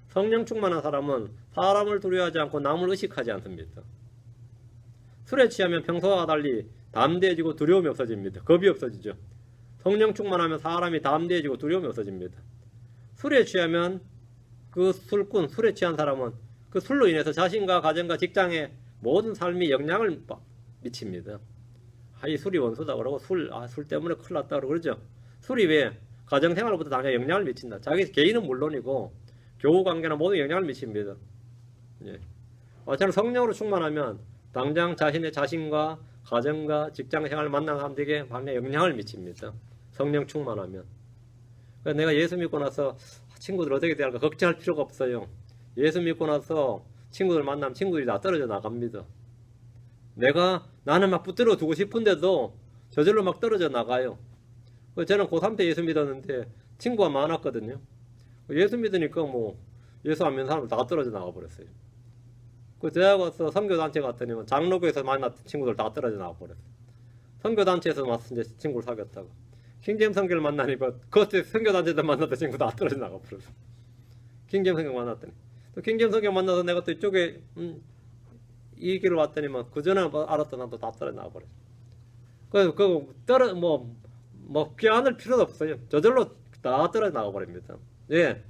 성령 충만한 사람은 사람을 두려워하지 않고 남을 의식하지 않습니다. 술에 취하면 평소와 달리 담대해지고 두려움이 없어집니다. 겁이 없어지죠. 성령 충만하면 사람이 담대해지고 두려움이 없어집니다. 술에 취하면 그 술꾼, 술에 취한 사람은 그 술로 인해서 자신과 가정과 직장에 모든 삶이 영향을 미칩니다. 이 술이 원수다 그러고 술 때문에 큰일 났다 그러고 그러죠. 술이 왜 가정생활부터 당장 영향을 미친다. 자기 개인은 물론이고 교우관계나 모든 영향을 미칩니다. 예. 저는 성령으로 충만하면 당장 자신의 자신과 가정과 직장생활을 만나는 사람들에게 반드시 영향을 미칩니다. 성령 충만하면. 그러니까 내가 예수 믿고 나서 친구들 어떻게 대할까 걱정할 필요가 없어요. 예수 믿고 나서 친구들 만나면 친구들이 다 떨어져 나갑니다. 나는 막 붙들어 두고 싶은데도 저절로 막 떨어져 나가요. 저는 고3 때 예수 믿었는데 친구가 많았거든요. 예수 믿으니까 뭐 예수 안 믿는 사람들 다 떨어져 나가 버렸어요. 대학 와서 선교단체 갔더니 장로교에서 만났던 친구들 다 떨어져 나가 버렸어요. 선교단체에서 만났던 친구를 사귀었다가 킹잼 선교를 만나니까 그때 선교단체에서 만났던 친구 다 떨어져 나가 버렸어요. 킹잼 선교 만났더니 또 킹잼 선교 만나서 내가 또 이쪽에 이 길을 왔더니만 그 전에 알았던 사람도 다 떨어져 나가 버렸어요. 피안을 필요도 없어요. 저절로 다 떨어져 나가 버립니다. 예.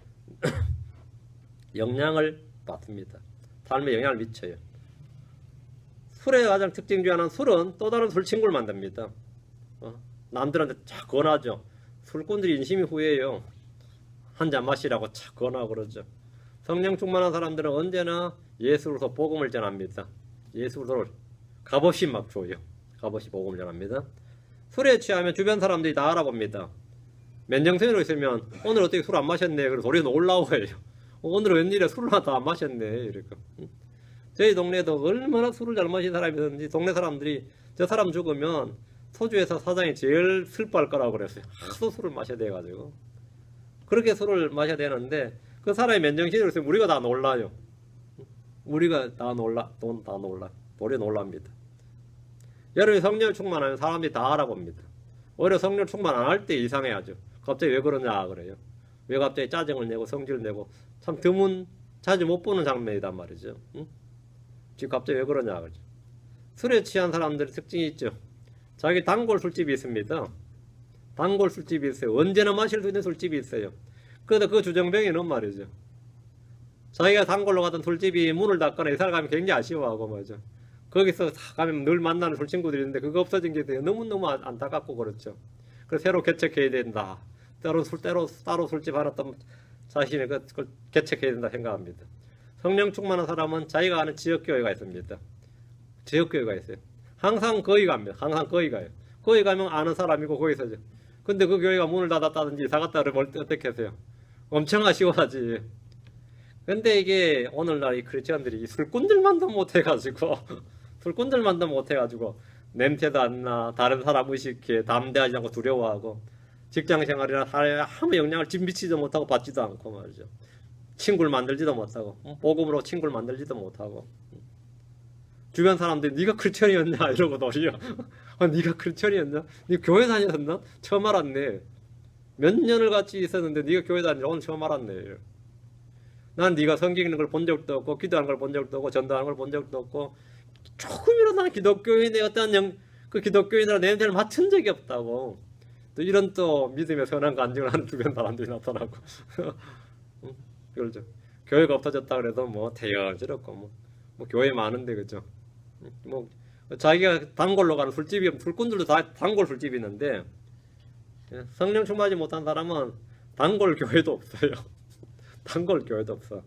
영향을 받습니다. 삶에 영향을 미쳐요. 술의 가장 특징 중 하나는 술은 또 다른 술 친구를 만듭니다. 남들한테 착 권하죠. 술꾼들이 인심이 후해요. 한 잔 마시라고 착 권하고 그러죠. 성령 충만한 사람들은 언제나 예수로서 복음을 전합니다. 예수를 값없이 막 줘요. 값없이 복음을 전합니다. 술에 취하면 주변 사람들이 다 알아봅니다. 맨정신으로 있으면 오늘 어떻게 술 안 마셨네. 그래서 우리는 올라오고요. 오늘 웬일이야 술을 하나 안 마셨네. 이렇게. 저희 동네에도 얼마나 술을 잘 마시는 사람이 있었는지 동네 사람들이 저 사람 죽으면 소주회사 사장이 제일 슬퍼할 거라고 그랬어요. 하도 술을 마셔야 돼가지고. 그렇게 술을 마셔야 되는데 그 사람이 맨정신으로 있으면 우리가 다 놀라요. 우리가 다 놀라. 우리 놀랍니다. 여러분이 성령 충만하면 사람들이 다 알아봅니다. 오히려 성령 충만 안 할 때 이상해하죠. 갑자기 왜 그러냐 그래요. 왜 갑자기 짜증을 내고 성질을 내고 참 드문 자주 못 보는 장면이단 말이죠. 응? 지금 갑자기 왜 그러냐 그러죠. 술에 취한 사람들의 특징이 있죠. 자기 단골 술집이 있습니다. 단골 술집이 있어요. 언제나 마실 수 있는 술집이 있어요. 그런데 그 주정뱅이는 말이죠. 자기가 단골로 가던 술집이 문을 닫거나 이사를 가면 굉장히 아쉬워하고 말이죠. 거기서 가면 늘 만나는 술 친구들이 있는데 그거 없어진 게 너무너무 안타깝고 그렇죠. 그래서 새로 개척해야 된다. 따로 술집 하나 또 자신이 그걸 개척해야 된다 생각합니다. 성령 충만한 사람은 자기가 아는 지역교회가 있습니다. 지역교회가 있어요. 항상 거기 갑니다. 항상 거기 가요. 거기 가면 아는 사람이고 거기서죠. 근데 그 교회가 문을 닫았다든지 이사 갔다 그러면 어떻게 하세요? 엄청 아쉬워하지. 근데 이게 오늘날 이 크리스천들이 이 술꾼들만도 못해가지고 술꾼들만도 못해가지고 냄새도 안 나, 다른 사람 의식해, 담대하지 않고 두려워하고 직장생활이나 사회에 아무 영향을 미치지도 못하고 받지도 않고 말이죠. 친구를 만들지도 못하고 복음으로 친구를 만들지도 못하고 주변 사람들이 네가 크리스천이었냐 이러고 놀려. 네가 크리스천이었냐? 네가 교회 다녔었나? 처음 알았네. 몇 년을 같이 있었는데 네가 교회 다니냐? 오늘 처음 알았네. 난 네가 성경 읽는 걸 본 적도 없고 기도하는 걸 본 적도 없고 전도하는 걸 본 적도 없고 조금이라도 나는 기독교인의 어떤 그 기독교인이랑 냄새를 맡은 적이 없다고. 또 이런 또 믿음의 선한 간증을 하는 주변 사람들이 나타나고 그렇죠. 교회가 없어졌다 그래도 뭐 태연스럽고 뭐 교회 많은데 그죠. 뭐 자기가 단골로 가는 술집이 술꾼들도 다 단골 술집이 있는데 성령 충만하지 못한 사람은 단골 교회도 없어요. 단골 교회도 없어.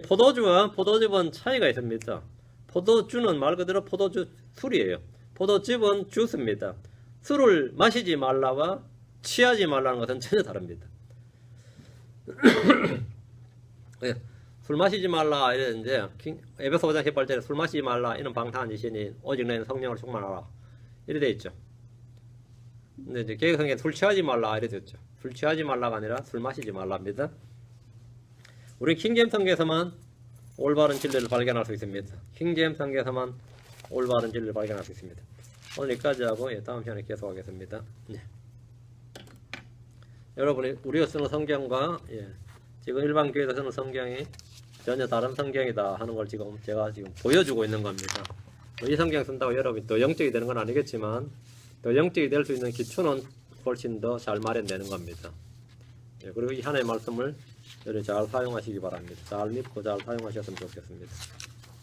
포도주와 포도즙은 차이가 있습니다. 포도주는 말 그대로 포도주 술이에요. 포도즙은 주스입니다. 술을 마시지 말라와 취하지 말라는 것은 전혀 다릅니다. 술 마시지 말라 이랬는데 에베소 5장 18절에 술 마시지 말라 이는 방탕한 짓이니 오직 너희는 성령을 충만하라 이래 돼 있죠. 근데 이제 개혁성경에 술 취하지 말라 이래 됐죠. 술 취하지 말라가 아니라 술 마시지 말라입니다. 우리 킹제임스 성경에서만 올바른 진리를 발견할 수 있습니다. 킹제임스 성경에서만 올바른 진리를 발견할 수 있습니다. 오늘 여기까지 하고 다음 시간에 계속하겠습니다. 여러분이 우리가 쓰는 성경과 지금 일반 교회에서 쓰는 성경이 전혀 다른 성경이다 하는 걸 제가 지금 보여주고 있는 겁니다. 이 성경 쓴다고 여러분이 더 영적이 되는 건 아니겠지만 더 영적이 될 수 있는 기초는 훨씬 더 잘 마련되는 겁니다. 그리고 이 하나의 말씀을 여러분 잘 사용하시기 바랍니다. 잘 믿고 잘 사용하셨으면 좋겠습니다.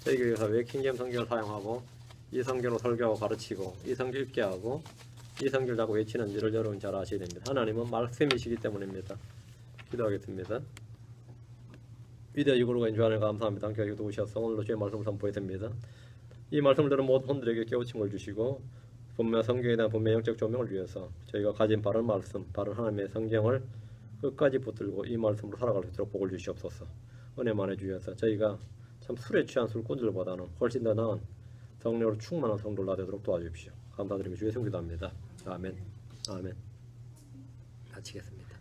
저희 교회에서 왜 킹제임스 성경을 사용하고 이 성경으로 설교하고 가르치고 이 성경 읽게 하고 이 성경을 자꾸 외치는지를 여러분 잘 아셔야 됩니다. 하나님은 말씀이시기 때문입니다. 기도하겠습니다. 위대한 유골과 주하늘 감사합니다. 함께 하시고 도우셔서 오늘도 주의 말씀을 선포해 듭니다. 이 말씀을 들은 모든 분들에게 깨우침을 주시고 분명 성경에 대한 분명 영적 조명을 위해서 저희가 가진 바른 말씀, 바른 하나님의 성경을 끝까지 붙들고 이 말씀으로 살아갈 수 있도록 복을 주시옵소서. 은혜만 해주셔서 저희가 참 술에 취한 술꾼들보다는 훨씬 더 나은 성령으로 충만한 성도를 나되도록 도와주십시오. 감사드리며 주의 성기도합니다. 아멘. 아멘. 마치겠습니다.